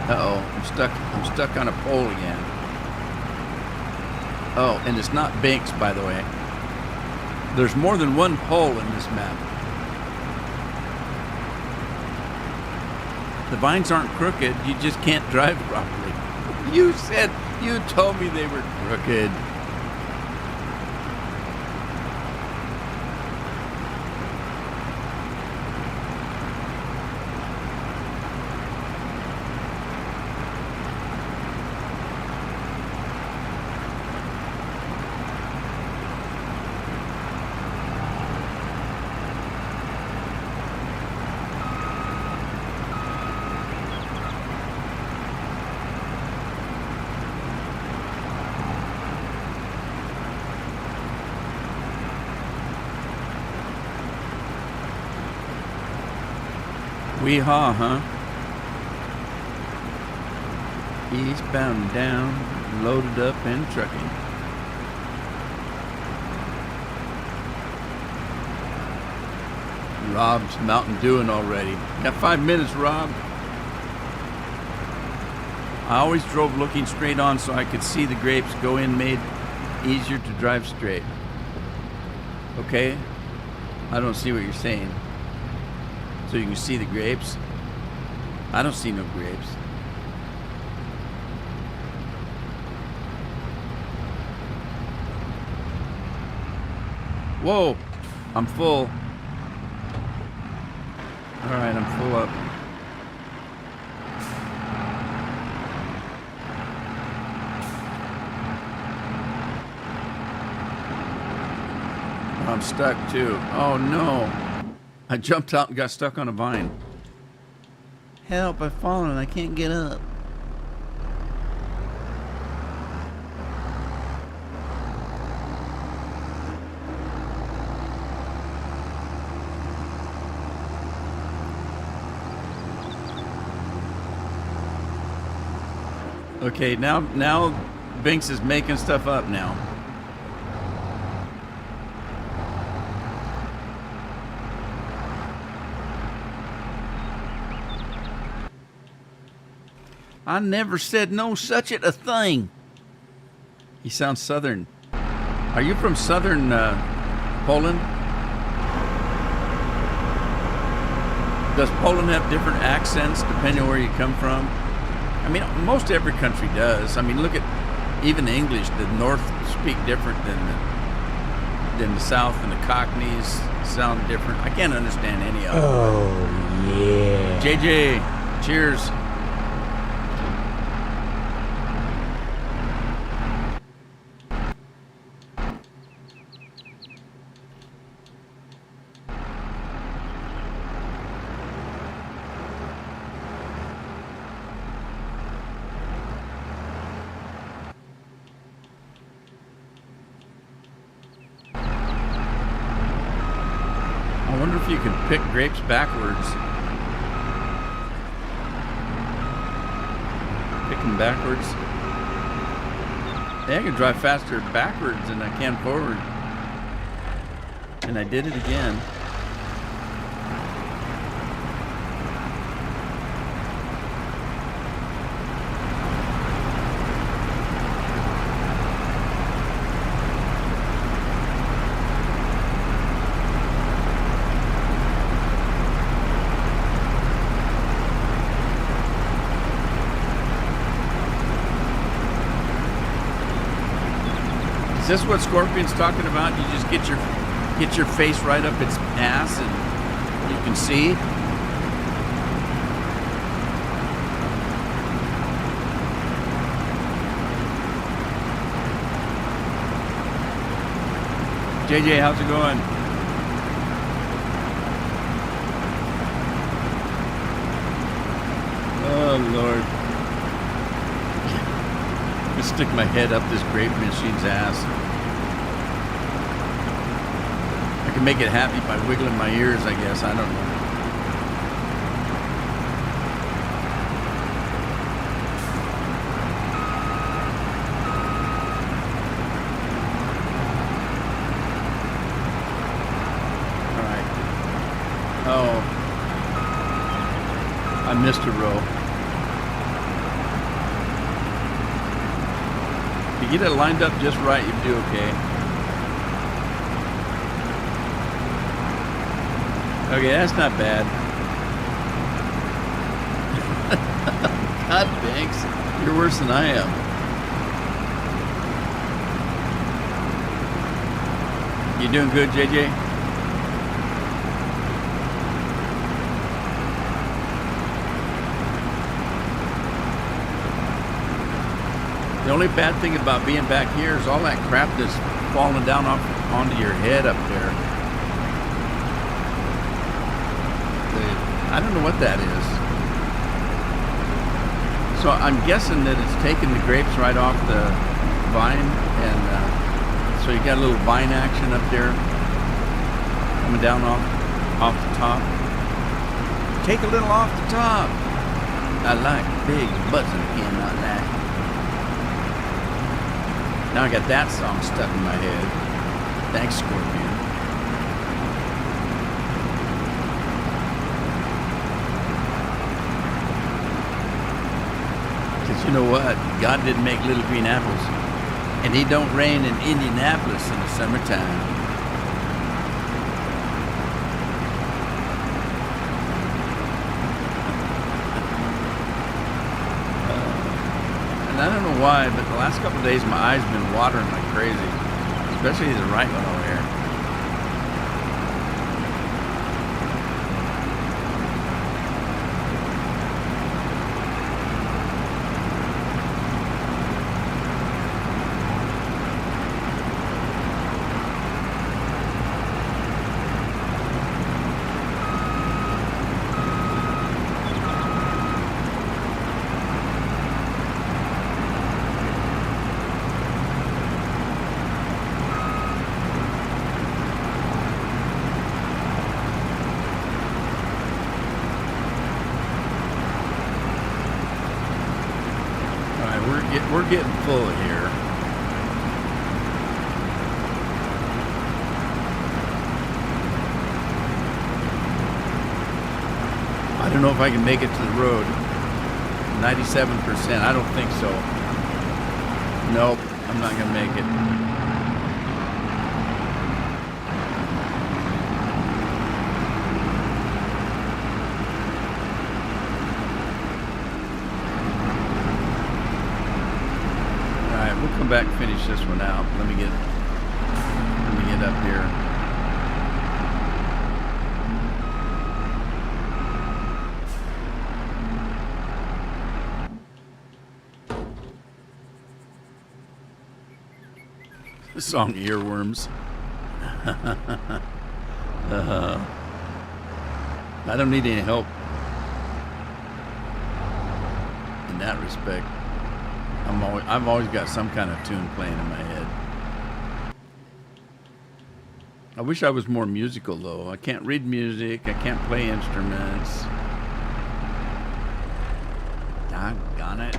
Uh-oh, I'm stuck on a pole again. Oh, and it's not Binks, by the way. There's more than one pole in this map. The vines aren't crooked, you just can't drive properly. You told me they were crooked. Weehaw, huh? Eastbound and down, loaded up and trucking. Rob's Mountain Dewing already. Got 5 minutes, Rob. I always drove looking straight on so I could see the grapes go in, made easier to drive straight. Okay? I don't see what you're saying. So you can see the grapes. I don't see no grapes. Whoa, I'm full. All right, I'm full up. I'm stuck too. Oh no. I jumped out and got stuck on a vine. Help, I've fallen and I can't get up. Okay, now Binks is making stuff up now. I never said no such a thing. He sounds southern. Are you from southern Poland? Does Poland have different accents depending on where you come from? I mean, most every country does. I mean, look at even English. The North speak different than the South, and the Cockneys sound different. I can't understand any of them. Oh, yeah. JJ, cheers. I wonder if you can pick grapes backwards. Pick them backwards. Yeah, I can drive faster backwards than I can forward. And I did it again. Is this what Scorpion's talking about? You just get your face right up its ass and you can see. JJ, how's it going? Oh Lord. Just stick my head up this grape machine's ass. I can make it happy by wiggling my ears, I guess. I don't know. All right. Oh. I missed a row. If you get it lined up just right, you do okay. Okay, that's not bad. God, thanks. You're worse than I am. You doing good, JJ? The only bad thing about being back here is all that crap that's falling down onto your head up there. I don't know what that is. So I'm guessing that it's taking the grapes right off the vine, and so you got a little vine action up there coming down off the top. Take a little off the top. I like big buzzing again, not that. Now I got that song stuck in my head. Thanks, Scorpion. You know what? God didn't make little green apples, and he don't rain in Indianapolis in the summertime. And I don't know why, but the last couple of days my eyes have been watering like crazy, especially the right one over here. We're getting full here. I don't know if I can make it to the road. 97%. I don't think so. Nope, I'm not gonna make it. All right, we'll come back and finish this one out. Let me get up here. The song Earworms. I don't need any help in that respect. I've always got some kind of tune playing in my head. I wish I was more musical though. I can't read music. I can't play instruments. Doggone it.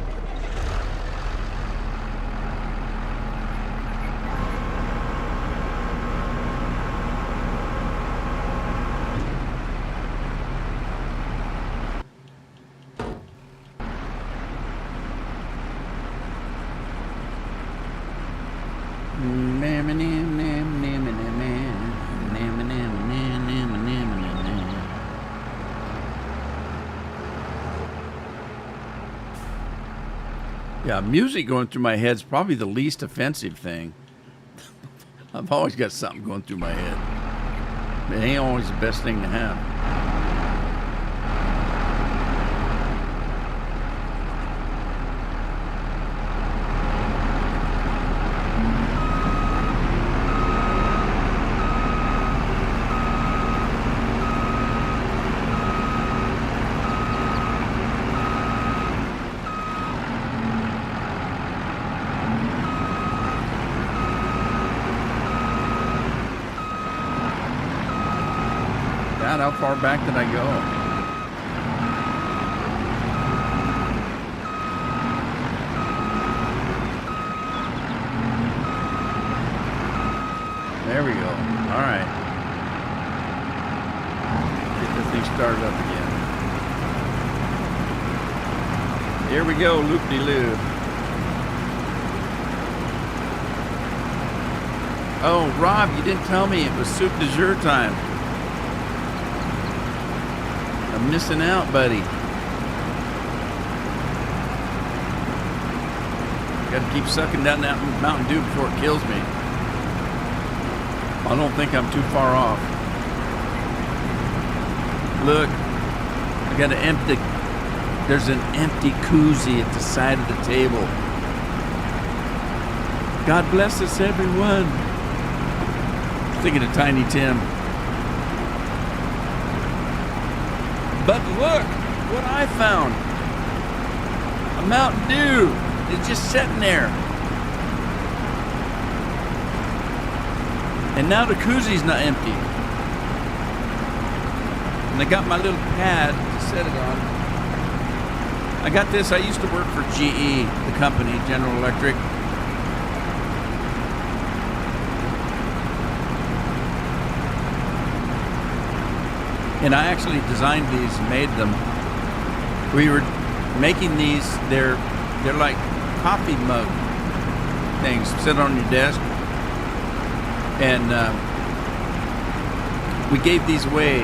Yeah, music going through my head is probably the least offensive thing. I've always got something going through my head. It ain't always the best thing to have. How far back did I go? There we go. All right. Get this thing started up again. Here we go, loop-de-loo. Oh, Rob, you didn't tell me it was soup du jour time. I'm missing out, buddy. Gotta keep sucking down that Mountain Dew before it kills me. I don't think I'm too far off. Look, I got there's an empty koozie at the side of the table. God bless us, everyone. Thinking of Tiny Tim. But look what I found. A Mountain Dew is just sitting there. And now the koozie's not empty. And I got my little pad to set it on. I got this, I used to work for GE, the company, General Electric. And I actually designed these and made them. We were making these, they're like coffee mug things, sit on your desk. And we gave these away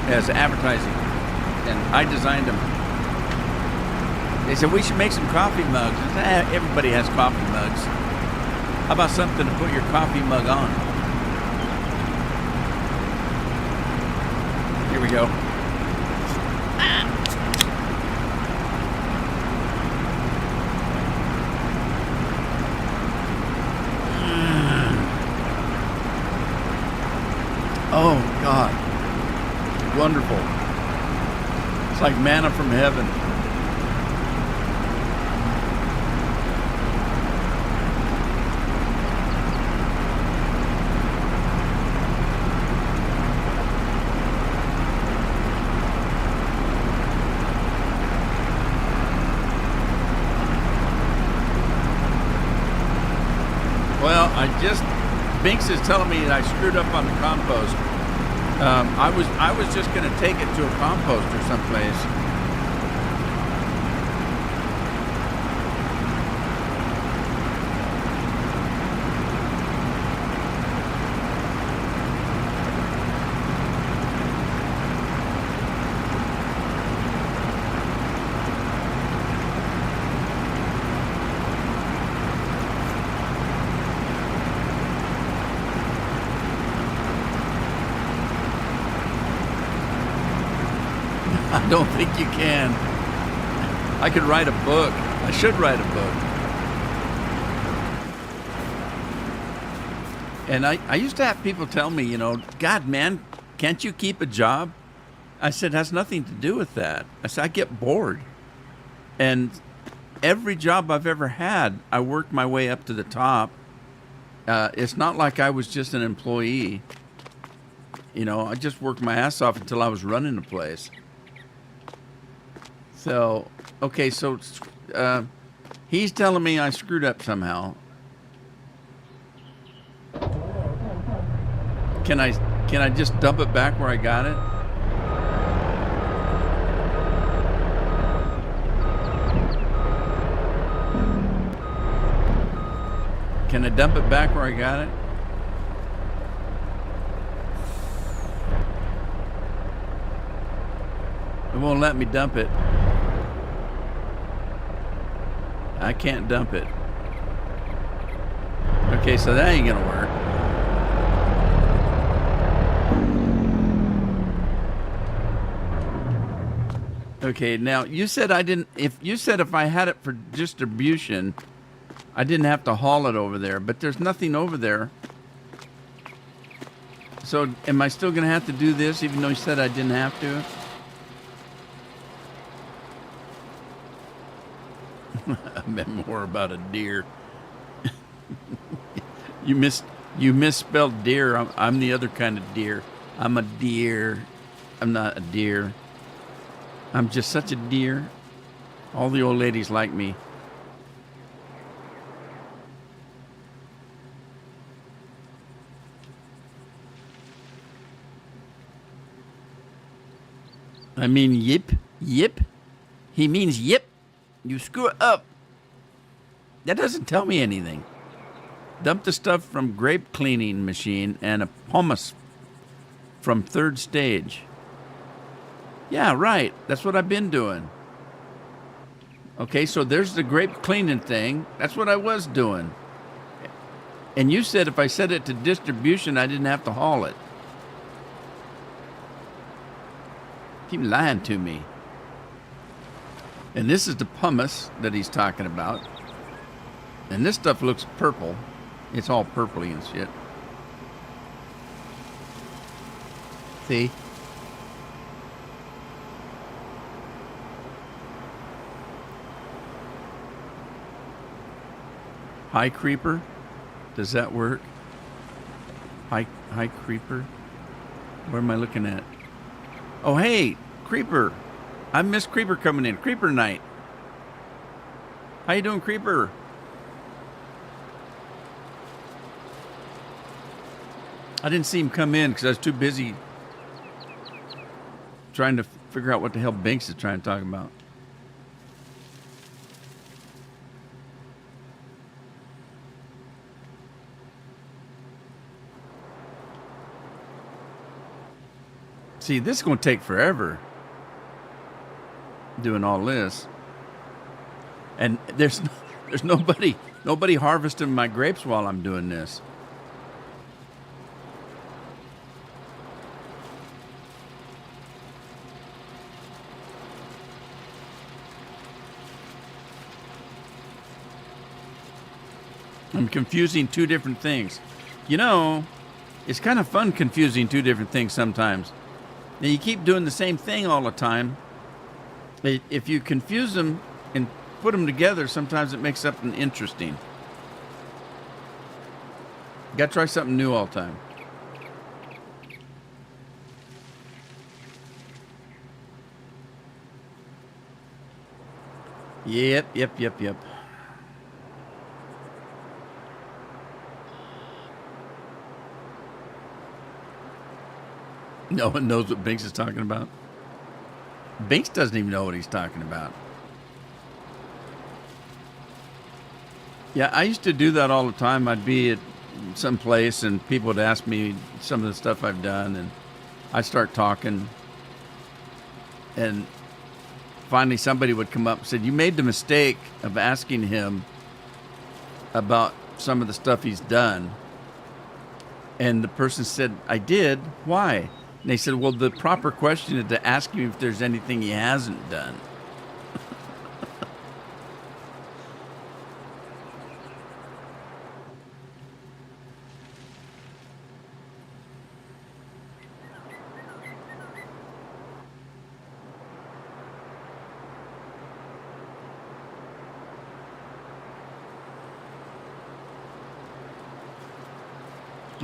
as advertising. And I designed them. They said, we should make some coffee mugs. I said, everybody has coffee mugs. How about something to put your coffee mug on? Here we go. Oh, God. Wonderful. It's like manna from heaven. Binks is telling me that I screwed up on the compost. I was just going to take it to a composter someplace. don't think you can. I could write a book. I should write a book. And I used to have people tell me, God, man, can't you keep a job? I said, it has nothing to do with that. I said, I get bored. And every job I've ever had, I worked my way up to the top. It's not like I was just an employee. I just worked my ass off until I was running the place. So, okay, so he's telling me I screwed up somehow. Can I just dump it back where I got it? Can I dump it back where I got it? It won't let me dump it. I can't dump it. Okay, so that ain't gonna work. Okay, now you said if I had it for distribution, I didn't have to haul it over there, but there's nothing over there. So am I still gonna have to do this even though you said I didn't have to? I meant more about a deer. You misspelled deer. I'm the other kind of deer. I'm a deer. I'm not a deer. I'm just such a deer. All the old ladies like me. I mean, yip. He means yip. You screw it up. That doesn't tell me anything. Dump the stuff from grape cleaning machine and a pomace from third stage. Yeah, right. That's what I've been doing. Okay, so there's the grape cleaning thing. That's what I was doing. And you said if I set it to distribution, I didn't have to haul it. Keep lying to me. And this is the pumice that he's talking about. And this stuff looks purple. It's all purpley and shit. See? High creeper? Does that work? High creeper? Where am I looking at? Oh, hey, creeper. I missed Creeper coming in. Creeper night. How you doing, Creeper? I didn't see him come in because I was too busy trying to figure out what the hell Binks is trying to talk about. See, this is going to take forever. Doing all this, and there's nobody harvesting my grapes while I'm doing this. I'm confusing two different things. It's kind of fun confusing two different things sometimes. Now you keep doing the same thing all the time. If you confuse them and put them together, sometimes it makes something interesting. You gotta try something new all the time. Yep. No one knows what Binks is talking about. Binks doesn't even know what he's talking about. Yeah, I used to do that all the time. I'd be at some place and people would ask me some of the stuff I've done and I'd start talking. And finally somebody would come up and said, you made the mistake of asking him about some of the stuff he's done. And the person said, I did? Why? And they said, well, the proper question is to ask him if there's anything he hasn't done.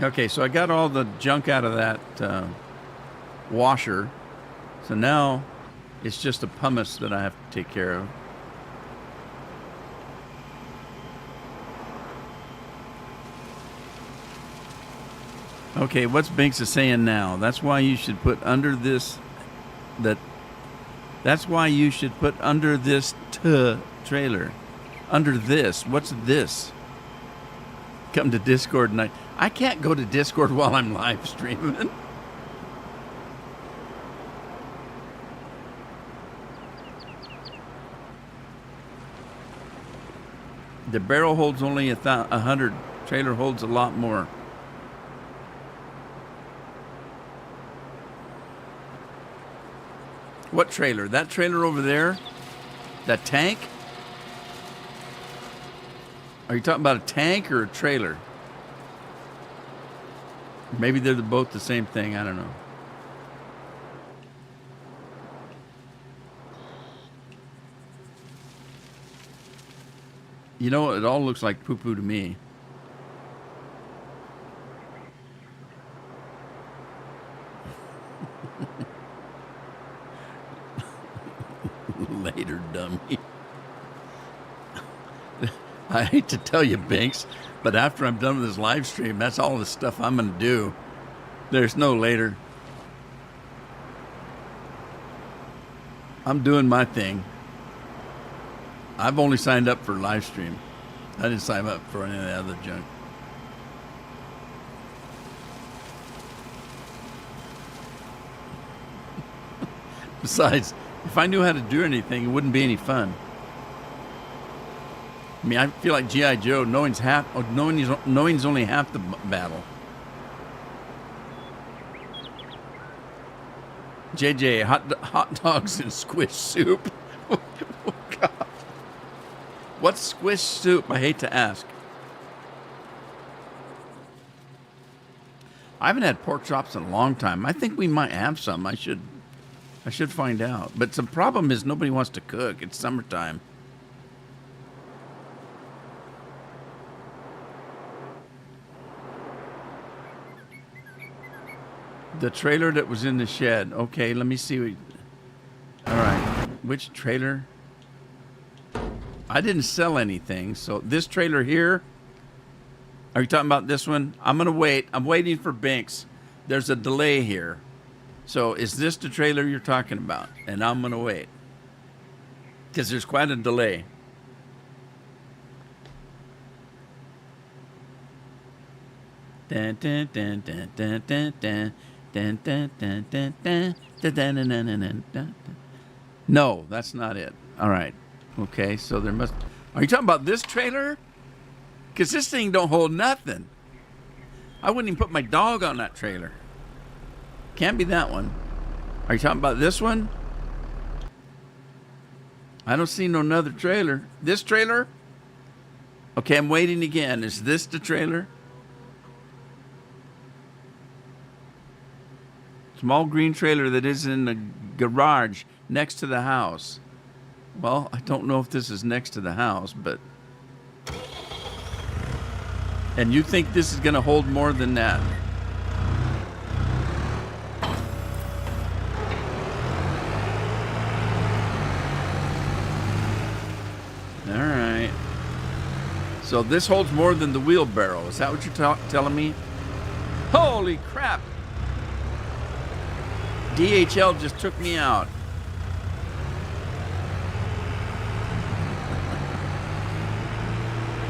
Okay, so I got all the junk out of that washer. So now it's just a pumice that I have to take care of. Okay, what's Binks is saying now? That's why you should put under this that's why you should put under this trailer. Under this. What's this? Come to Discord tonight. I can't go to Discord while I'm live streaming. The barrel holds only 100. Trailer holds a lot more. What trailer? That trailer over there? That tank? Are you talking about a tank or a trailer? Maybe they're both the same thing. I don't know. You know, it all looks like poo-poo to me. Later, dummy. I hate to tell you, Binks, but after I'm done with this live stream, that's all the stuff I'm going to do. There's no later. I'm doing my thing. I've only signed up for live stream. I didn't sign up for any of the other junk. Besides, if I knew how to do anything, it wouldn't be any fun. I mean, I feel like G.I. Joe, knowing's only half the battle. JJ, hot dogs and squish soup. Oh, God. What's squish soup? I hate to ask. I haven't had pork chops in a long time. I think we might have some. I should find out. But the problem is nobody wants to cook. It's summertime. The trailer that was in the shed. Okay, let me see. All right. Which trailer? I didn't sell anything. So this trailer here. Are you talking about this one? I'm going to wait. I'm waiting for Binks. There's a delay here. So is this the trailer you're talking about? And I'm going to wait. Because there's quite a delay. Dun, dun, dun, dun, dun, dun, dun. Dun, dun, dun, dun, dun, dun, dun, dun, dun, dun, dun. No, that's not it. All right. Okay, so there must... Are you talking about this trailer? Because this thing don't hold nothing. I wouldn't even put my dog on that trailer. Can't be that one. Are you talking about this one? I don't see no another trailer. This trailer? Okay, I'm waiting again. Is this the trailer? Small green trailer that is in the garage next to the house. Well, I don't know if this is next to the house, but... And you think this is going to hold more than that? All right. So this holds more than the wheelbarrow. Is that what you're telling me? Holy crap! DHL just took me out.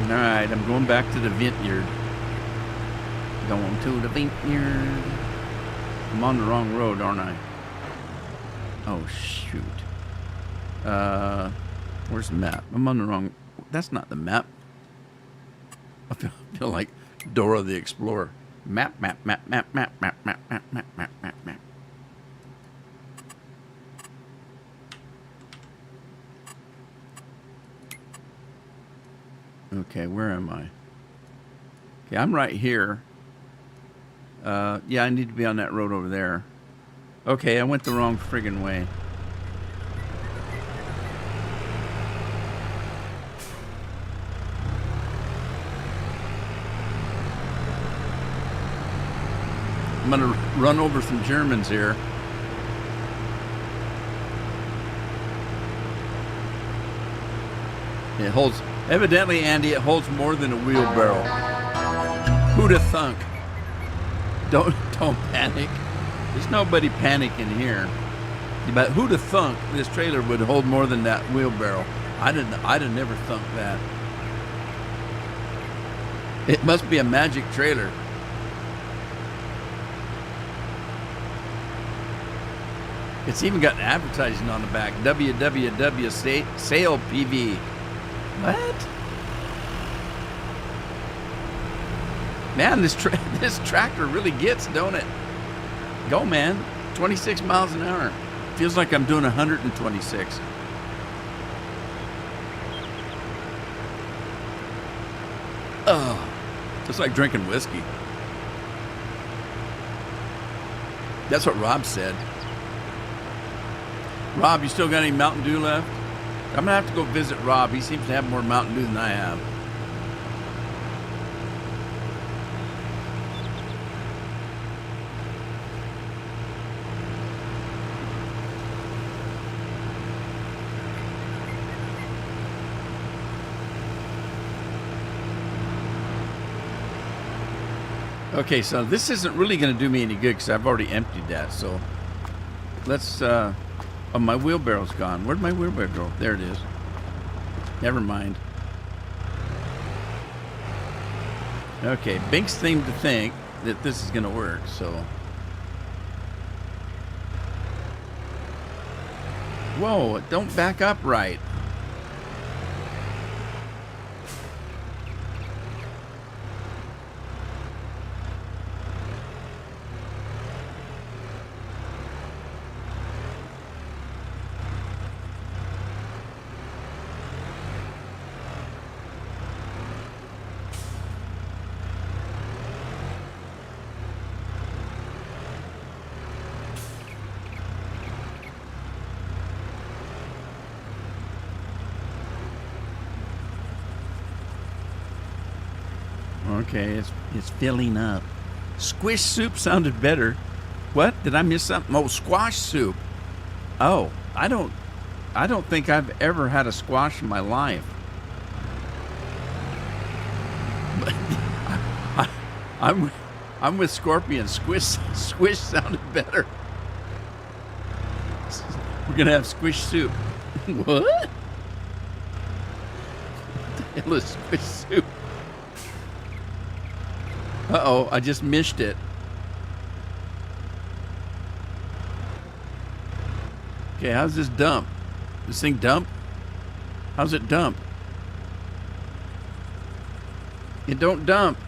All right, I'm going back to the vineyard. Going to the vineyard. I'm on the wrong road, aren't I? Oh, shoot. Where's the map? I'm on the wrong... That's not the map. I feel like Dora the Explorer. Map, map, map, map, map, map, map, map, map, map, map, map. Okay, where am I? Okay, I'm right here. Yeah, I need to be on that road over there. Okay, I went the wrong friggin' way. I'm gonna run over some Germans here. It holds, evidently, Andy, it holds more than a wheelbarrow. Who'da thunk? Don't panic. There's nobody panicking here. But who'da thunk this trailer would hold more than that wheelbarrow? I'd have never thunk that. It must be a magic trailer. It's even got advertising on the back. www sale PV. What? Man, this tractor really gets, don't it? Go, man. 26 miles an hour. Feels like I'm doing 126. Oh, just like drinking whiskey. That's what Rob said. Rob, you still got any Mountain Dew left? I'm going to have to go visit Rob. He seems to have more Mountain Dew than I have. Okay, so this isn't really going to do me any good because I've already emptied that. So let's... oh, my wheelbarrow's gone. Where'd my wheelbarrow go? There it is. Never mind. Okay, Binks seemed to think that this is going to work, so... Whoa, don't back up right. Okay, it's filling up. Squish soup sounded better. What? Did I miss something? Oh, squash soup. Oh, I don't think I've ever had a squash in my life. But I'm with Scorpion. Squish sounded better. We're gonna have squish soup. What? What the hell is squish soup? Uh-oh, I just missed it. Okay, how's this dump? This thing dump? How's it dump? It don't dump.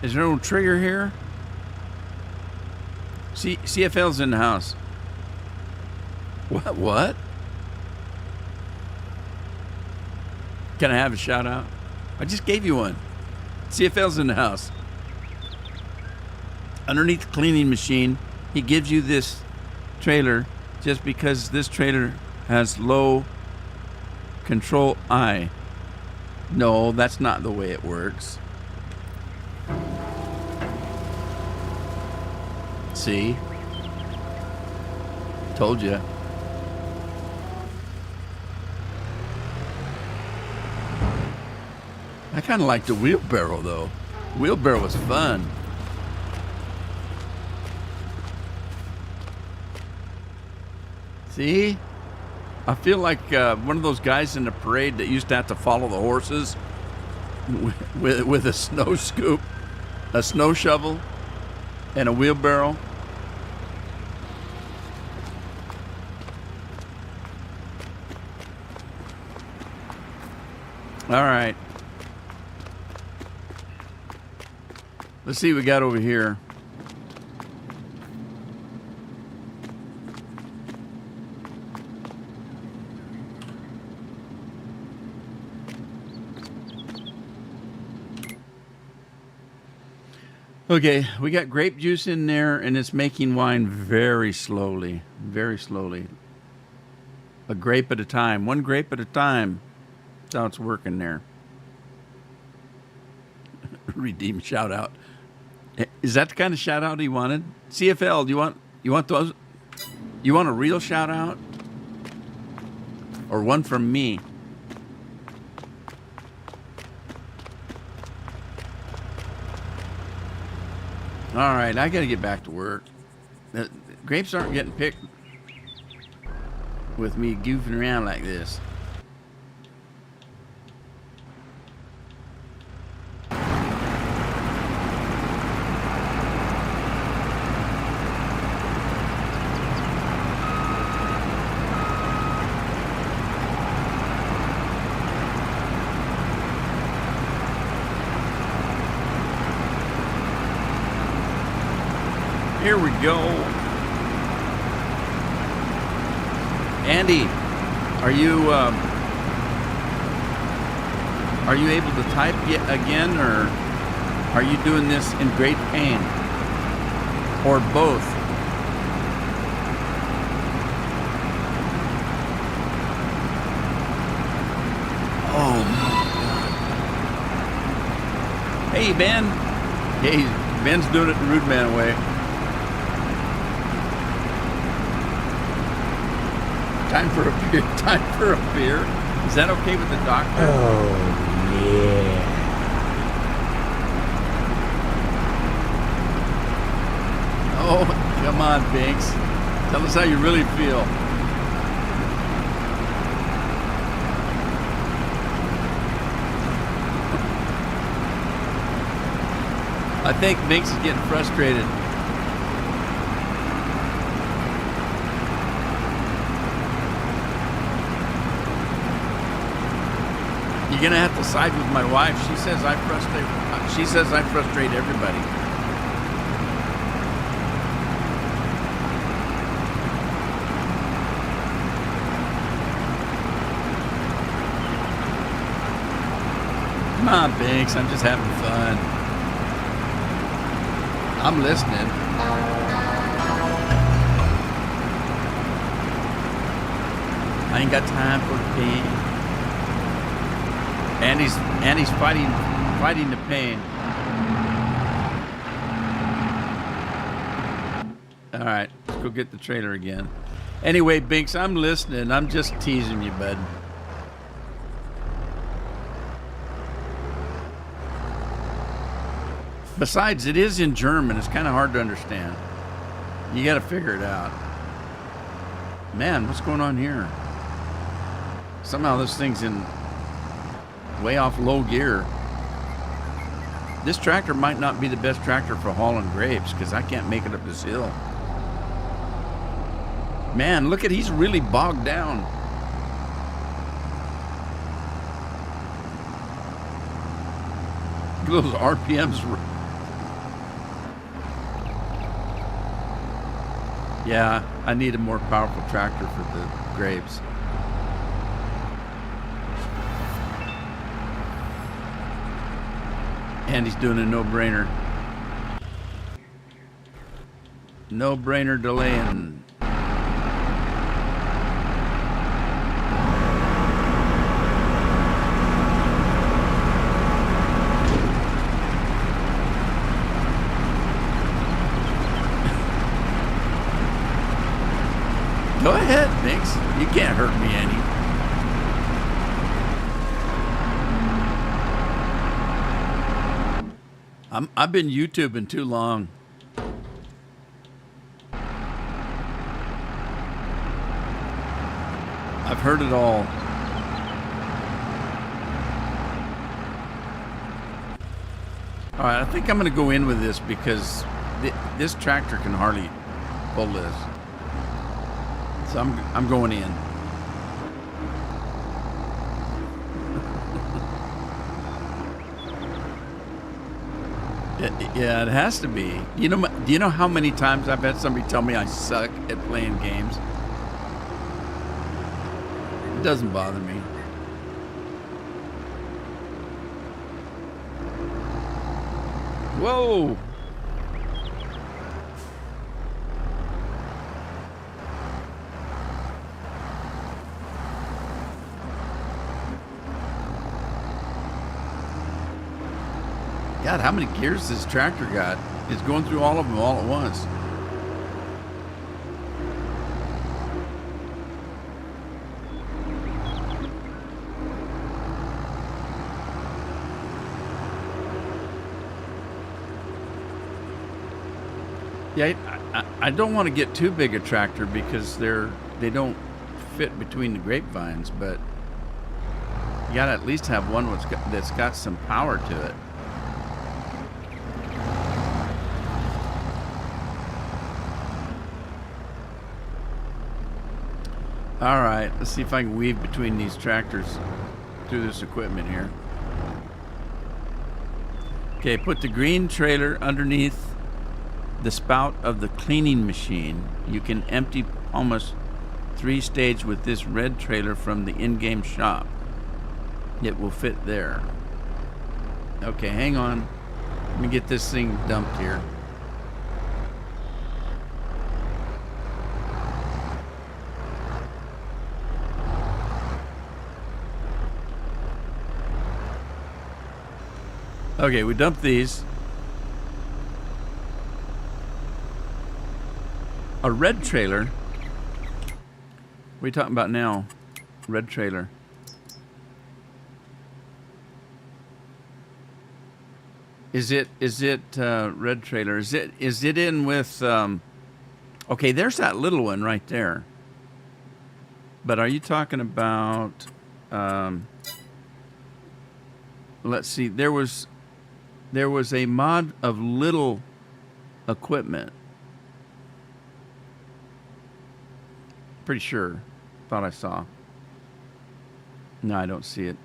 Is there no trigger here? CFL's in the house. What? Can I have a shout out? I just gave you one. CFL's in the house. Underneath the cleaning machine, he gives you this trailer just because this trailer has low control I. No, that's not the way it works. See? Told you. I kind of like the wheelbarrow, though. Wheelbarrow was fun. See? I feel like one of those guys in the parade that used to have to follow the horses with a snow scoop, a snow shovel, and a wheelbarrow. All right. Let's see what we got over here. Okay, we got grape juice in there, and it's making wine very slowly, very slowly. A grape at a time, one grape at a time. That's how it's working there. Redeem shout out. Is that the kind of shout out he wanted? CFL, do you want those? You want a real shout out? Or one from me? All right, I got to get back to work. The grapes aren't getting picked with me goofing around like this. Here we go. Andy, are you able to type yet again, or are you doing this in great pain, or both? Oh my God. Hey Ben. Hey, Ben's doing it the Rude Man way. Time for a beer. Time for a beer. Is that okay with the doctor? Oh, yeah. Oh, come on, Binks. Tell us how you really feel. I think Binks is getting frustrated. You're gonna have to side with my wife. She says I frustrate everybody. Come on, Binks. I'm just having fun. I'm listening. I ain't got time for the pain. Andy's fighting the pain. All right, let's go get the trailer again. Anyway, Binks, I'm listening. I'm just teasing you, bud. Besides, it is in German. It's kind of hard to understand. You got to figure it out. Man, what's going on here? Somehow this thing's in way off low gear. This tractor might not be the best tractor for hauling grapes because I can't make it up this hill. Man, look at, he's really bogged down. Look at those RPMs. Yeah, I need a more powerful tractor for the grapes. And he's doing a no-brainer. No-brainer delaying. Go ahead, Binks. You can't hurt me any. I've been YouTubing too long. I've heard it all. All right, I think I'm going to go in with this because this tractor can hardly pull this. So I'm going in. Yeah, it has to be. Do you know how many times I've had somebody tell me I suck at playing games? It doesn't bother me. Whoa! God, how many gears this tractor got? It's going through all of them all at once. Yeah, I don't want to get too big a tractor because they don't fit between the grapevines, but you gotta at least have one that's got some power to it. All right, let's see if I can weave between these tractors through this equipment here. Okay, put the green trailer underneath the spout of the cleaning machine. You can empty almost 3-stage with this red trailer from the in-game shop. It will fit there. Okay, hang on. Let me get this thing dumped here. Okay, we dumped these. A red trailer. What are you talking about now? Red trailer. Is it red trailer? Is it in with okay, there's that little one right there. But are you talking about let's see, there was a mod of little equipment. Pretty sure. Thought I saw. No, I don't see it.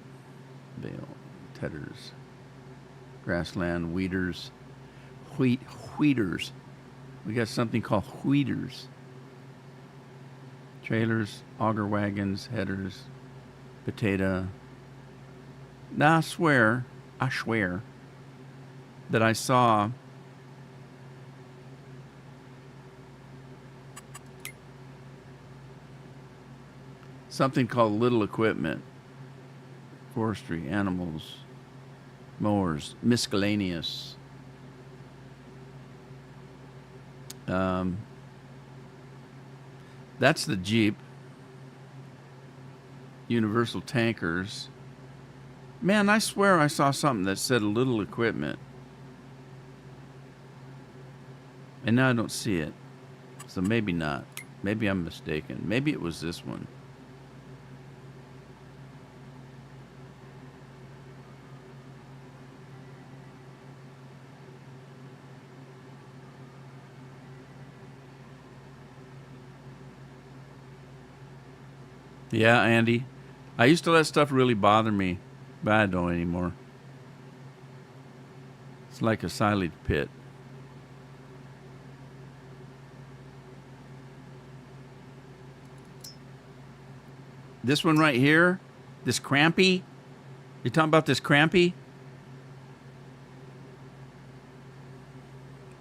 Bale, tedders, grassland, weeders, wheaters. We got something called wheaters. Trailers, auger wagons, headers, potato. Now I swear that I saw something called little equipment. Forestry, animals, mowers, miscellaneous. That's the Jeep. Universal tankers. Man, I swear I saw something that said little equipment. And now I don't see it. So maybe not. Maybe I'm mistaken. Maybe it was this one. Yeah, Andy. I used to let stuff really bother me, but I don't anymore. It's like a silage pit. This one right here, this crampy. You talking about this crampy?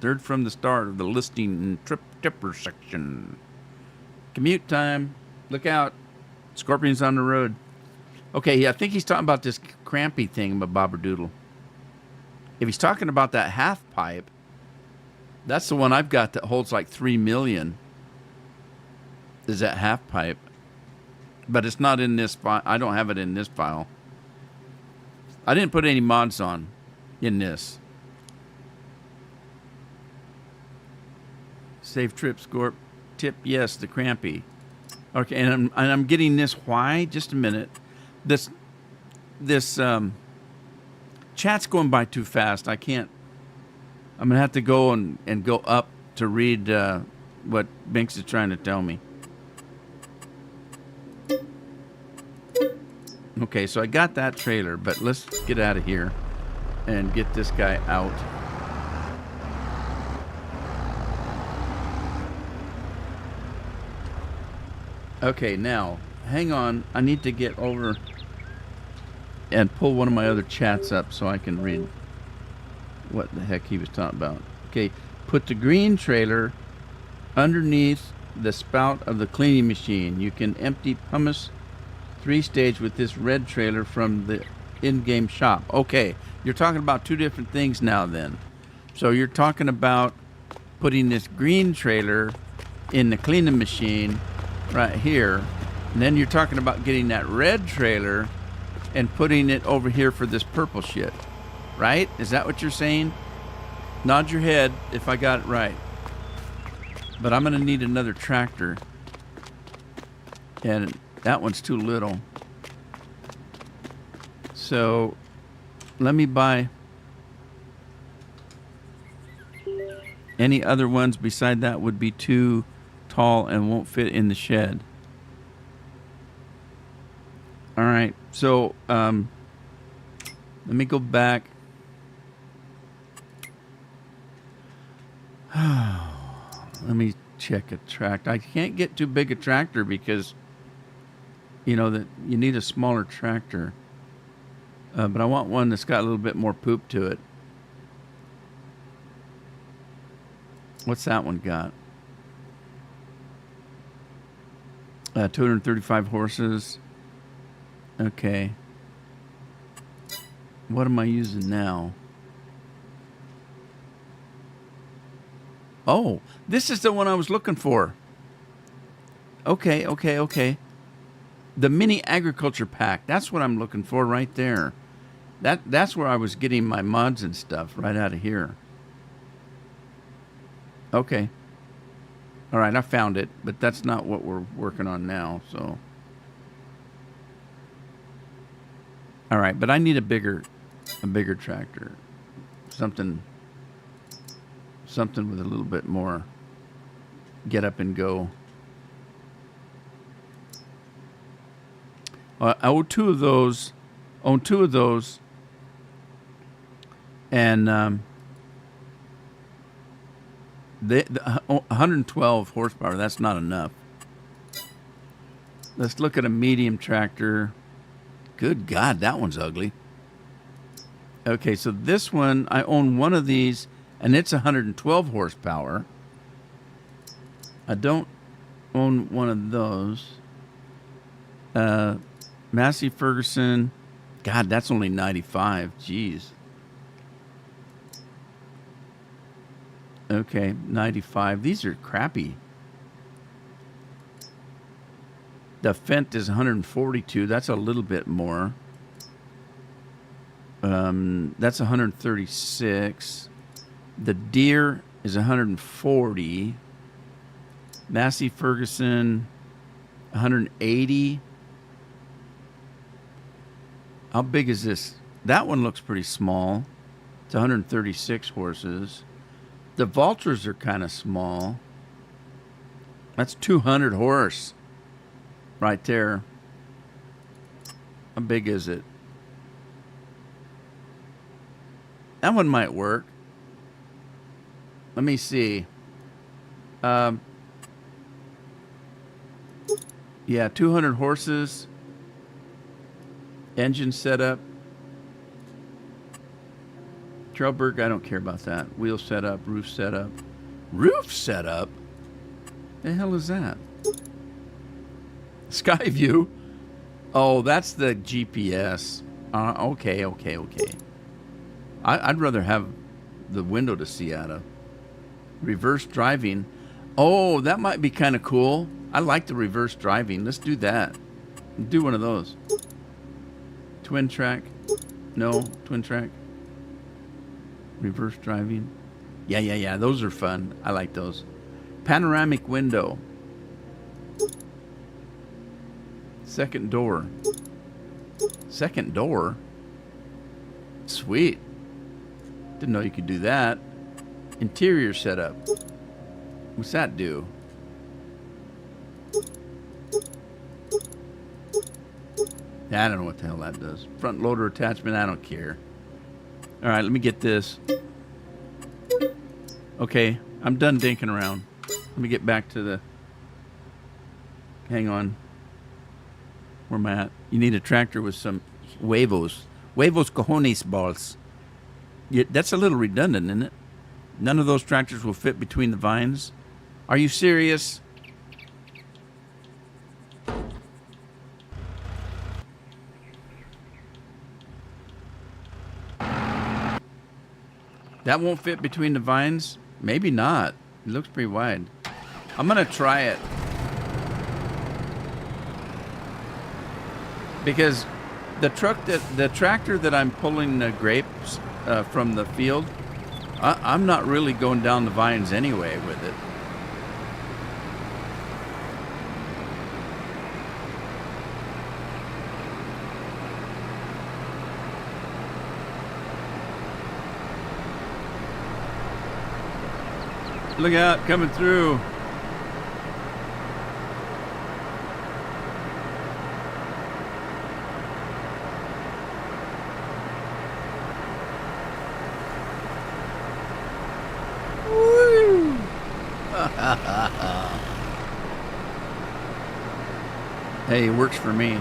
Third from the start of the listing and tipper section. Commute time. Look out. Scorpions on the road. Okay, yeah, I think he's talking about this crampy thing, Bobberdoodle. If he's talking about that half pipe, that's the one I've got that holds like 3 million. Is that half pipe? But it's not in this file. I don't have it in this file. I didn't put any mods on in this. Safe trip, Scorp. Tip, yes, the crampy. Okay, and I'm getting this. Why? Just a minute. This chat's going by too fast. I can't. I'm gonna have to go and go up to read what Binks is trying to tell me. Okay, so I got that trailer, but let's get out of here and get this guy out. Okay, now, hang on. I need to get over and pull one of my other chats up so I can read what the heck he was talking about. Okay, put the green trailer underneath the spout of the cleaning machine. You can empty pumice 3-stage with this red trailer from the in-game shop. Okay, you're talking about two different things now then. So you're talking about putting this green trailer in the cleaning machine right here. And then you're talking about getting that red trailer and putting it over here for this purple shit. Right? Is that what you're saying? Nod your head if I got it right. But I'm going to need another tractor. And that one's too little. So let me buy any other ones beside that would be too tall and won't fit in the shed. All right. So let me go back. Let me check a tractor. I can't get too big a tractor because, you know, that you need a smaller tractor. But I want one that's got a little bit more poop to it. What's that one got? 235 horses. Okay. What am I using now? Oh, this is the one I was looking for. Okay. The mini agriculture pack. That's what I'm looking for right there. That's where I was getting my mods and stuff right out of here. Okay. All right, I found it, but that's not what we're working on now, so. All right, but I need a bigger tractor. Something with a little bit more get up and go. I own two of those, and the 112 horsepower. That's not enough. Let's look at a medium tractor. Good God, that one's ugly. Okay, so this one, I own one of these, and it's 112 horsepower. I don't own one of those. Massey Ferguson. God, that's only 95. Jeez. Okay, 95. These are crappy. The Fent is 142. That's a little bit more. That's 136. The Deer is 140. Massey Ferguson, 180. How big is this? That one looks pretty small. It's 136 horses. The Vultures are kind of small. That's 200 horse right there. How big is it? That one might work. Let me see. Yeah, 200 horses. Engine setup. Trailberg, I don't care about that. Wheel setup, roof setup. Roof setup? The hell is that? Skyview. Oh, that's the GPS. Okay. I'd rather have the window to see out of. Reverse driving. Oh, that might be kind of cool. I like the reverse driving. Let's do that. Do one of those. Twin track. No, twin track. Reverse driving. Yeah. Those are fun. I like those. Panoramic window. Second door. Second door? Sweet. Didn't know you could do that. Interior setup. What's that do? I don't know what the hell that does. Front loader attachment, I don't care. All right, let me get this. Okay, I'm done dinking around. Let me get back to the Hang on. Where am I at? You need a tractor with some huevos. Huevos cojones balls. Yeah, that's a little redundant, isn't it? None of those tractors will fit between the vines. Are you serious? That won't fit between the vines? Maybe not. It looks pretty wide. I'm going to try it. Because the tractor that I'm pulling the grapes from the field, I'm not really going down the vines anyway with it. Look out, coming through. Woo! Hey, it works for me.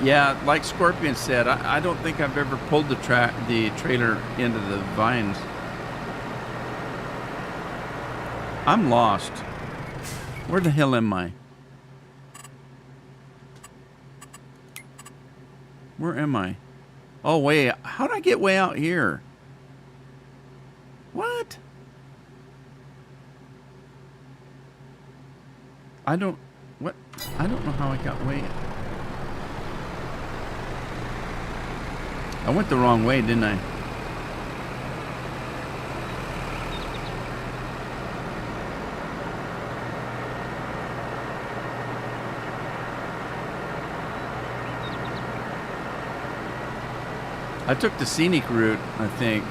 Yeah, like Scorpion said, I don't think I've ever pulled the trailer into the vines. I'm lost. Where the hell am I? Where am I? Oh, wait. How'd I get way out here? What? I don't know how I got way. I went the wrong way, didn't I? I took the scenic route, I think.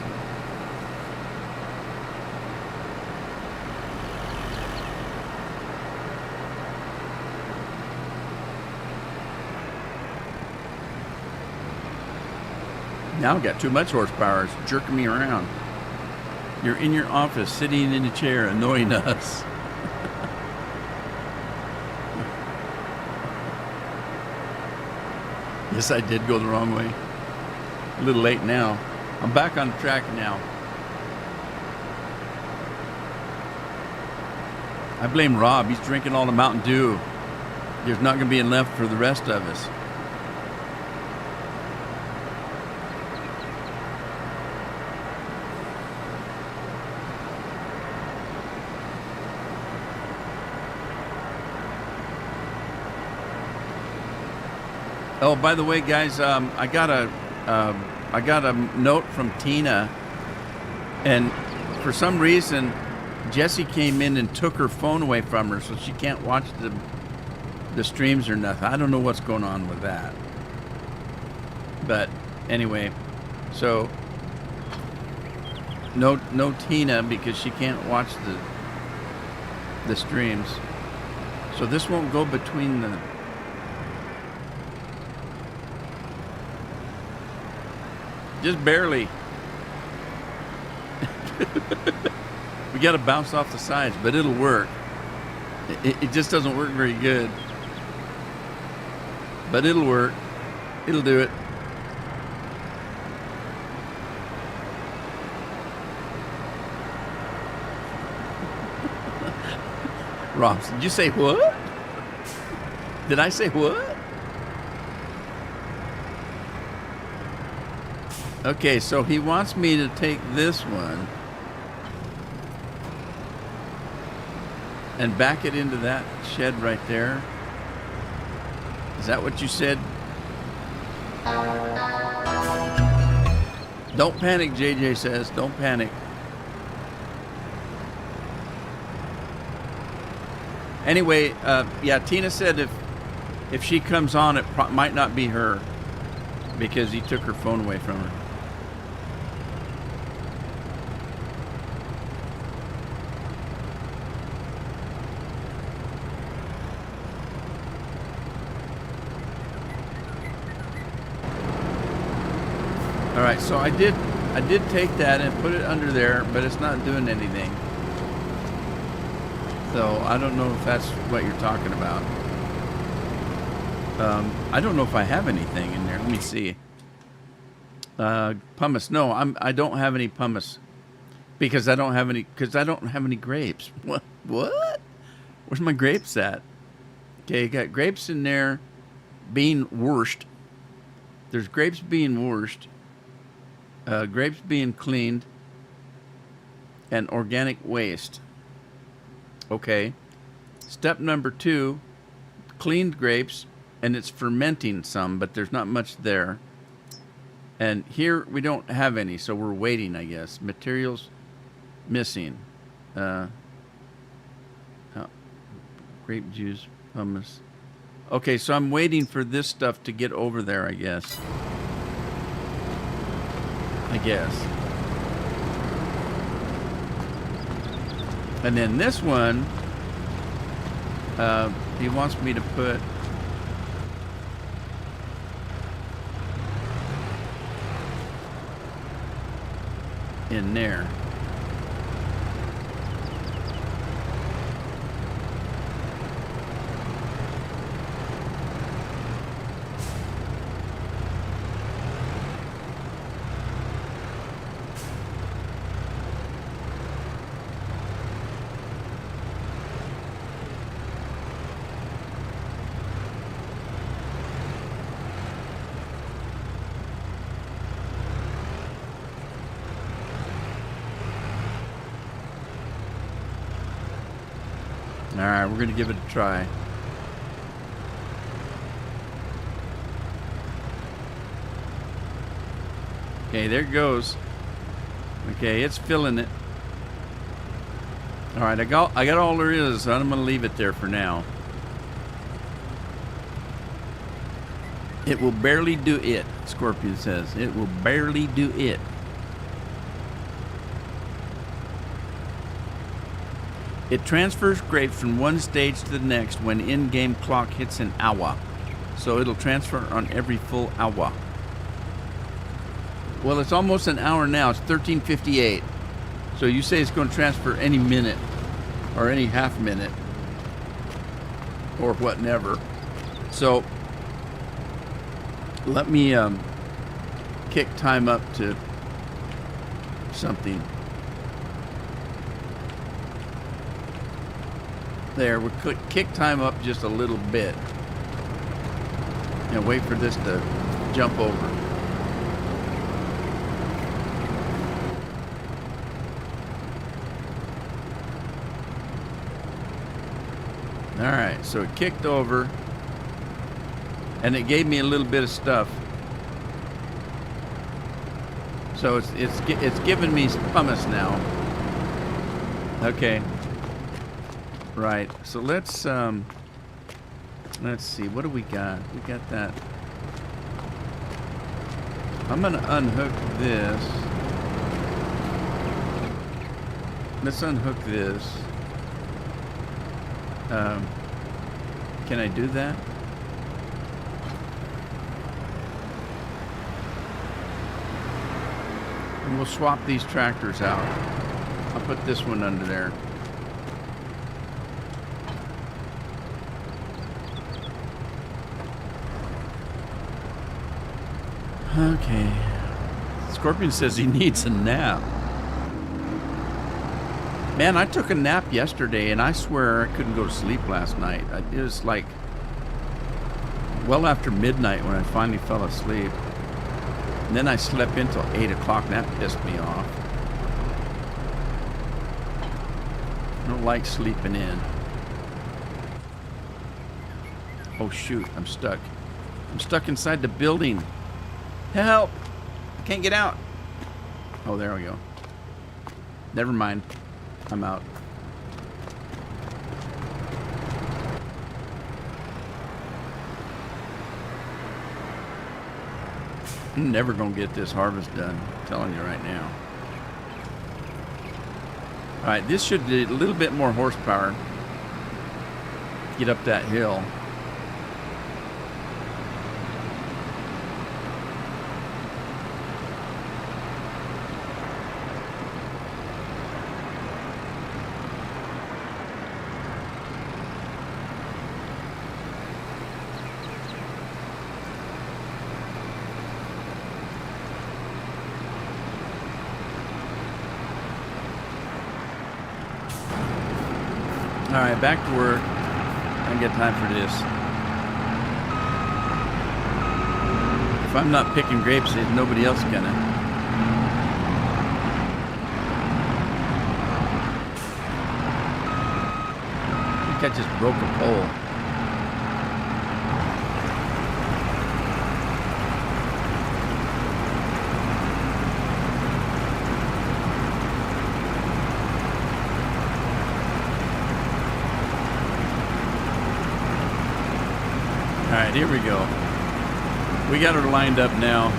Now I've got too much horsepower. It's jerking me around. You're in your office, sitting in a chair, annoying us. Yes, I did go the wrong way. A little late now. I'm back on track now. I blame Rob. He's drinking all the Mountain Dew. There's not going to be enough for the rest of us. Oh, by the way, guys, I got a note from Tina, and for some reason, Jessie came in and took her phone away from her, so she can't watch the streams or nothing. I don't know what's going on with that. But anyway, so no Tina because she can't watch the streams. So this won't go between the. Just barely. We got to bounce off the sides, but it'll work. It just doesn't work very good. But it'll work. It'll do it. Ross, did you say what? Did I say what? Okay, so he wants me to take this one and back it into that shed right there. Is that what you said? Don't panic, JJ says. Don't panic. Anyway, yeah, Tina said if she comes on, it might not be her because he took her phone away from her. All right, so I did take that and put it under there, but it's not doing anything. So I don't know if that's what you're talking about. I don't know if I have anything in there. Let me see. Pumice. No, I don't have any pumice because I don't have any grapes. What? What? Where's my grapes at? Okay, got grapes in there being washed. There's grapes being washed. Grapes being cleaned. And organic waste. Okay. Step number 2, cleaned grapes, and it's fermenting some, but there's not much there. And here we don't have any, so we're waiting, I guess. Materials missing. Grape juice, pumice. Okay, so I'm waiting for this stuff to get over there, I guess. And then this one, he wants me to put in there. All right, we're going to give it a try. Okay, there it goes. Okay, it's filling it. All right, I got all there is, so I'm going to leave it there for now. It will barely do it, Scorpion says. It will barely do it. It transfers grapes from one stage to the next when in-game clock hits an hour. So it'll transfer on every full hour. Well, it's almost an hour now. It's 13:58. So you say it's going to transfer any minute or any half minute or whatever. So let me kick time up to something. There, we'll kick time up just a little bit. And wait for this to jump over. Alright, so it kicked over. And it gave me a little bit of stuff. So it's giving me pumice now. Okay. Right, so let's see, what do we got? We got that. I'm gonna unhook this. Let's unhook this. Can I do that? And we'll swap these tractors out. I'll put this one under there. Okay. Scorpion says he needs a nap. Man, I took a nap yesterday, and I swear I couldn't go to sleep last night. It was like well after midnight when I finally fell asleep. And then I slept until 8 o'clock, and that pissed me off. I don't like sleeping in. Oh, shoot, I'm stuck. I'm stuck inside the building. Help! I can't get out. Oh, there we go. Never mind. I'm out. I'm never gonna get this harvest done. I'm telling you right now. Alright, this should do a little bit more horsepower. Get up that hill. All right, back to work. I ain't got time for this. If I'm not picking grapes, there's nobody else gonna. I think I just broke a pole. All right, here we go. We got her lined up now.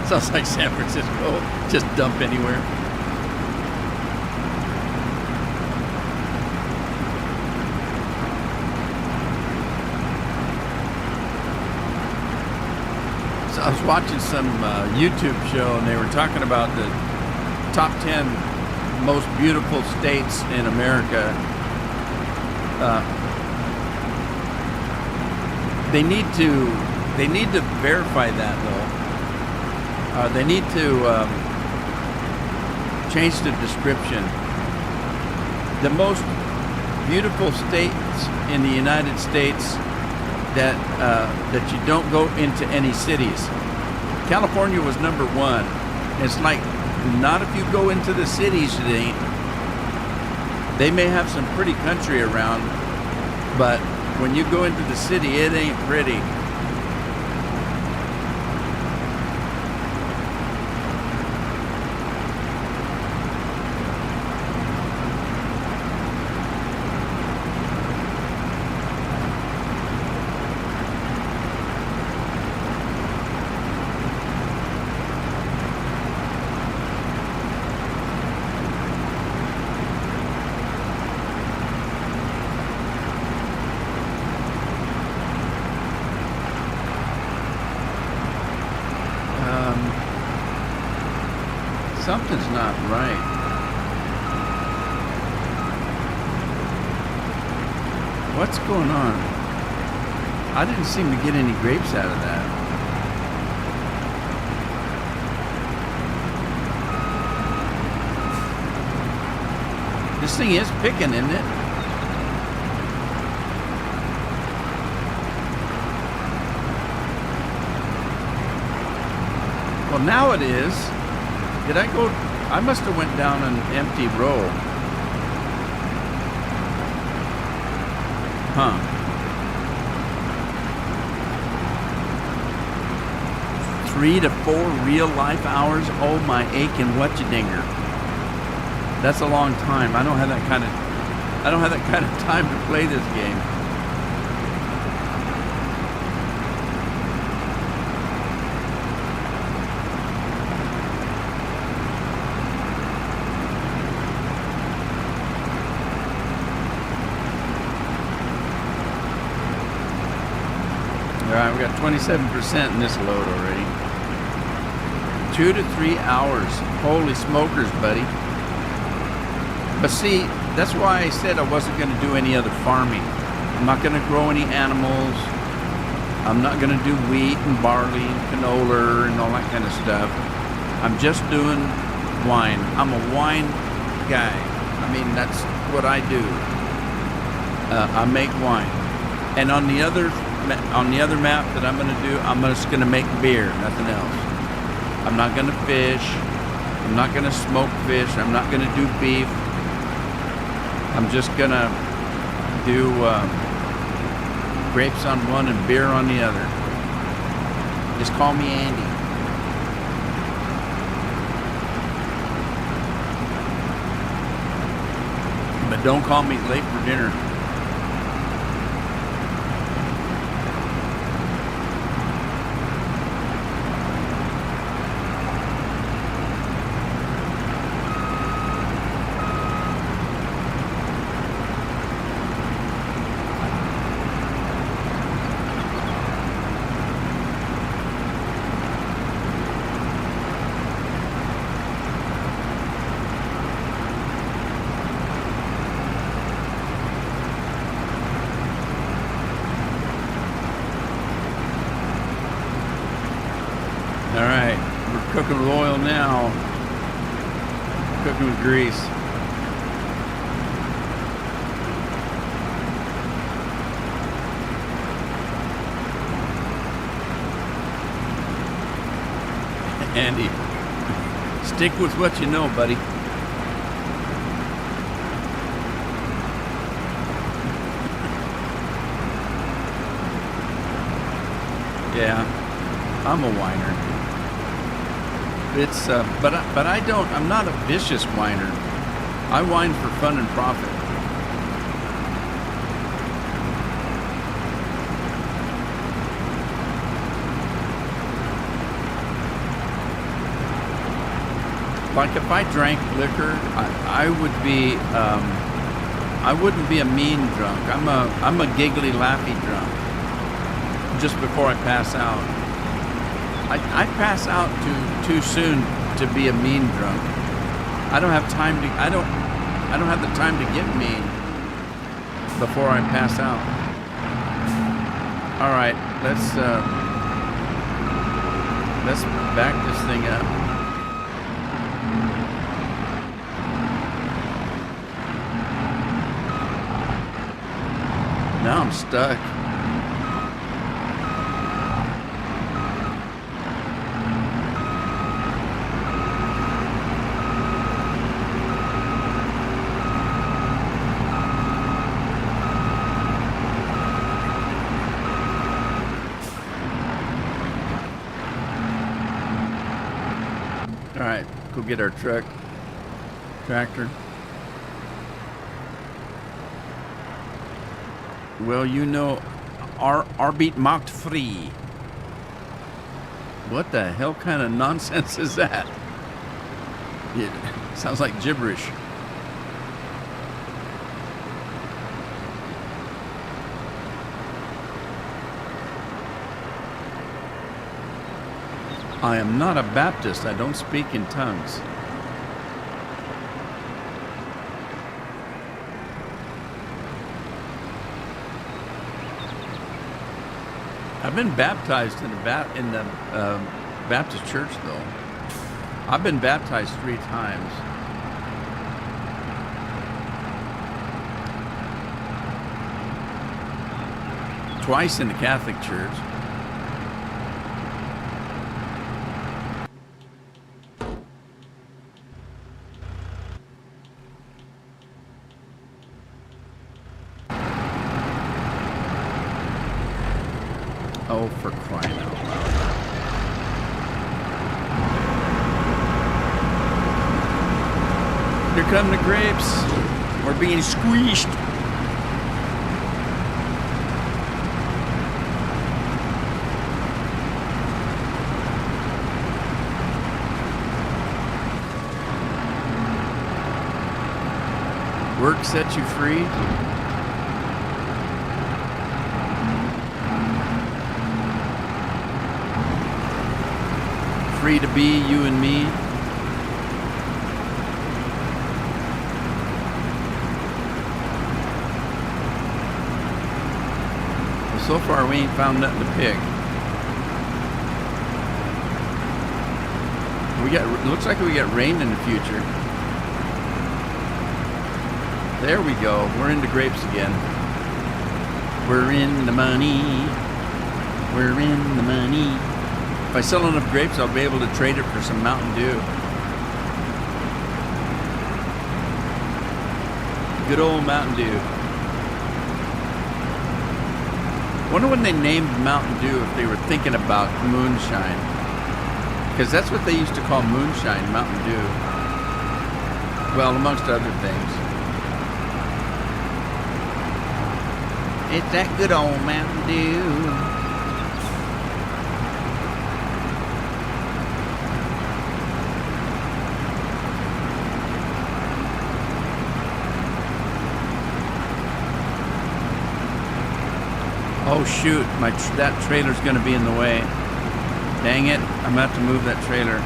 Sounds like San Francisco. Just dump anywhere. So I was watching some YouTube show, and they were talking about the top 10 most beautiful states in America. They need to verify that though. They need to change the description. The most beautiful states in the United States that you don't go into any cities. California was number 1. It's like, not if you go into the cities, it ain't. They may have some pretty country around, but when you go into the city, it ain't pretty. Something's not right. What's going on? I didn't seem to get any grapes out of that. This thing is picking, isn't it? Well, now it is. Did I go? I must have went down an empty row. Huh. Three to 4 real life hours? Oh my aching whatcha-dinger. That's a long time. I don't have that kind of time to play this game. All right, we got 27% in this load already. 2 to 3 hours. Holy smokers, buddy. But see, that's why I said I wasn't going to do any other farming. I'm not going to grow any animals. I'm not going to do wheat and barley and canola and all that kind of stuff. I'm just doing wine. I'm a wine guy. I mean, that's what I do. I make wine. And on the other map that I'm going to do, I'm just going to make beer, nothing else. I'm not going to fish. I'm not going to smoke fish. I'm not going to do beef. I'm just going to do grapes on one and beer on the other. Just call me Andy. But don't call me late for dinner. All right, we're cooking with oil now. Cooking with grease. Andy, stick with what you know, buddy. Yeah, I'm a whiner. It's but I'm not a vicious whiner. I whine for fun and profit. Like if I drank liquor, I wouldn't be a mean drunk. I'm a giggly, laughy drunk. Just before I pass out, I pass out too soon to be a mean drunk. I don't have time to. I don't have the time to get mean before I pass out. All right, let's back this thing up. Now I'm stuck. All right, go get our tractor. Well, you know, Arbeit macht free. What the hell kind of nonsense is that? It sounds like gibberish. I am not a Baptist. I don't speak in tongues. I've been baptized in the Baptist church, though. I've been baptized 3 times. Twice in the Catholic Church. Oh, for crying out loud. Here come the grapes. We're being squeezed. Work sets you free. Free to be you and me. Well, so far we ain't found nothing to pick. Looks like we got rain in the future. There we go. We're into grapes again. We're in the money. We're in the money. If I sell enough grapes, I'll be able to trade it for some Mountain Dew. Good old Mountain Dew. Wonder when they named Mountain Dew if they were thinking about moonshine. Because that's what they used to call moonshine, Mountain Dew. Well, amongst other things. It's that good old Mountain Dew. Oh shoot, that trailer's gonna be in the way. Dang it, I'm gonna have to move that trailer.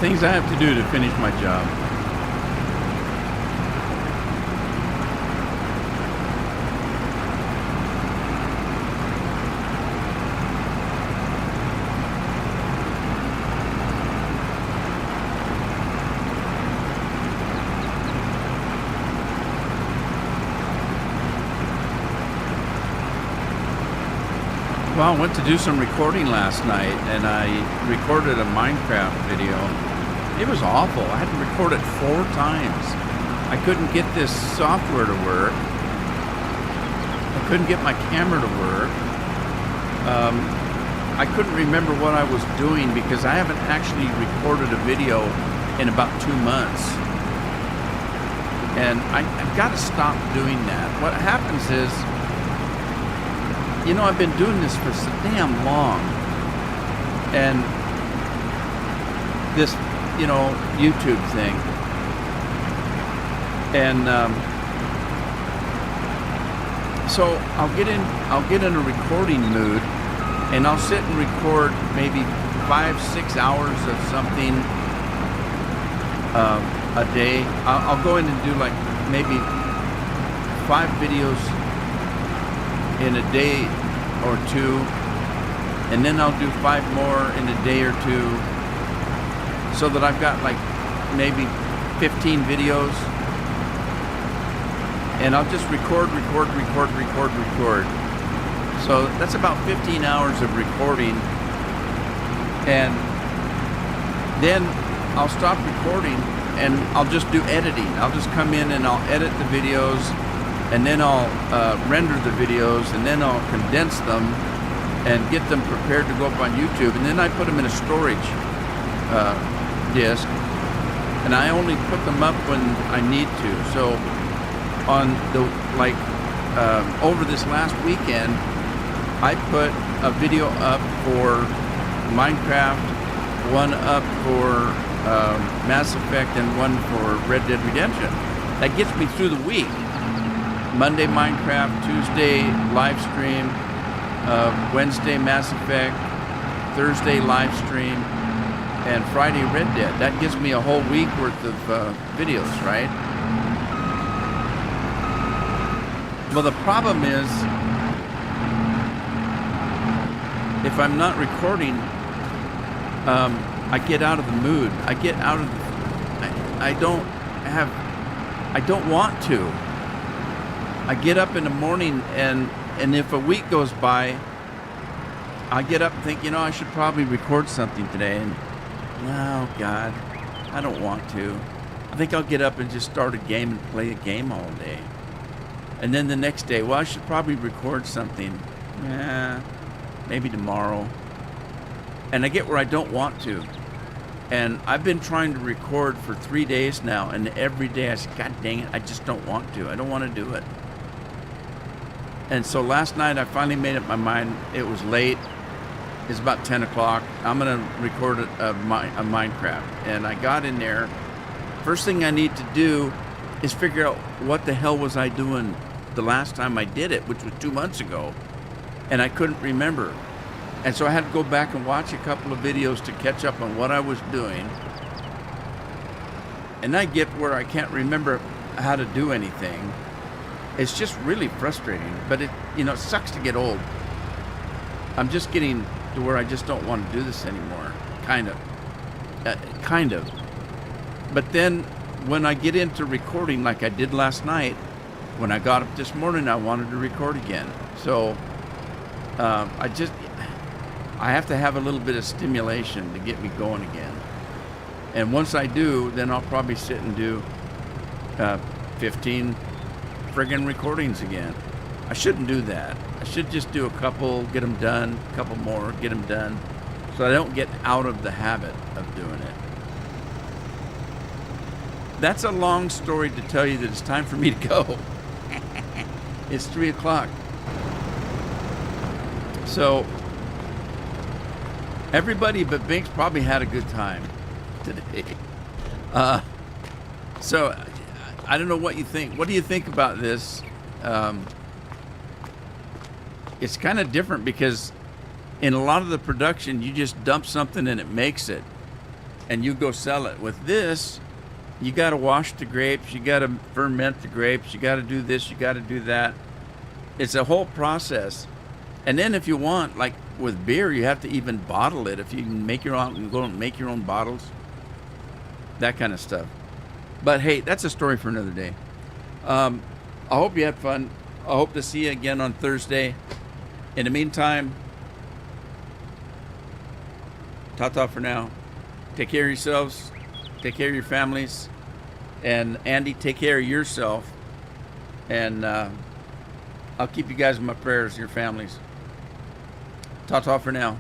things I have to do to finish my job. Well, I went to do some recording last night, and I recorded a Minecraft video. It was awful. I had to record it 4 times. I couldn't get this software to work. I couldn't get my camera to work. I couldn't remember what I was doing because I haven't actually recorded a video in about 2 months. And I've got to stop doing that. What happens is, you know, I've been doing this for so damn long. And this, you know, YouTube thing. And so I'll get in a recording mood, and I'll sit and record maybe 5-6 hours of something a day. I'll go in and do like maybe 5 videos in a day or 2, and then I'll do 5 more in a day or 2, so that I've got like maybe 15 videos, and I'll just record. So that's about 15 hours of recording, and then I'll stop recording and I'll just do editing. I'll just come in and I'll edit the videos, and then I'll render the videos, and then I'll condense them and get them prepared to go up on YouTube, and then I put them in a storage disk, and I only put them up when I need to. So on the over this last weekend, I put a video up for Minecraft, one up for Mass Effect, and one for Red Dead Redemption. That gets me through the week. Monday Minecraft, Tuesday live stream, Wednesday Mass Effect, Thursday live stream, and Friday Red Dead. That gives me a whole week worth of videos, right? Well, the problem is, if I'm not recording, I get out of the mood. I don't want to. I get up in the morning, and if a week goes by, I get up and think, you know, I should probably record something today. And no, God, I don't want to. I think I'll get up and just start a game and play a game all day. And then the next day, well, I should probably record something. Yeah, maybe tomorrow. And I get where I don't want to. And I've been trying to record for 3 days now, and every day I say, God dang it, I just don't want to. I don't want to do it. And so last night I finally made up my mind. It was late. It's about 10 o'clock. I'm going to record a Minecraft. And I got in there. First thing I need to do is figure out what the hell was I doing the last time I did it, which was 2 months ago. And I couldn't remember. And so I had to go back and watch a couple of videos to catch up on what I was doing. And I get where I can't remember how to do anything. It's just really frustrating, but it sucks to get old. I'm just getting to where I just don't want to do this anymore. Kind of. But then when I get into recording like I did last night, when I got up this morning, I wanted to record again. So I have to have a little bit of stimulation to get me going again. And once I do, then I'll probably sit and do 15 friggin' recordings again. I shouldn't do that. I should just do a couple, get them done, a couple more, get them done, so I don't get out of the habit of doing it. That's a long story to tell you that it's time for me to go. It's 3 o'clock. So everybody but Binks probably had a good time today. So I don't know what you think. What do you think about this? It's kind of different because in a lot of the production, you just dump something and it makes it. and you go sell it. With this, you got to wash the grapes, you got to ferment the grapes, you got to do this, you got to do that. It's a whole process. And then if you want, like with beer, you have to even bottle it. If you can make your own, go and make your own bottles, that kind of stuff. But hey, that's a story for another day. I hope you had fun. I hope to see you again on Thursday. In the meantime, ta-ta for now. Take care of yourselves. Take care of your families. And Andy, take care of yourself. And I'll keep you guys in my prayers, your families. Ta-ta for now.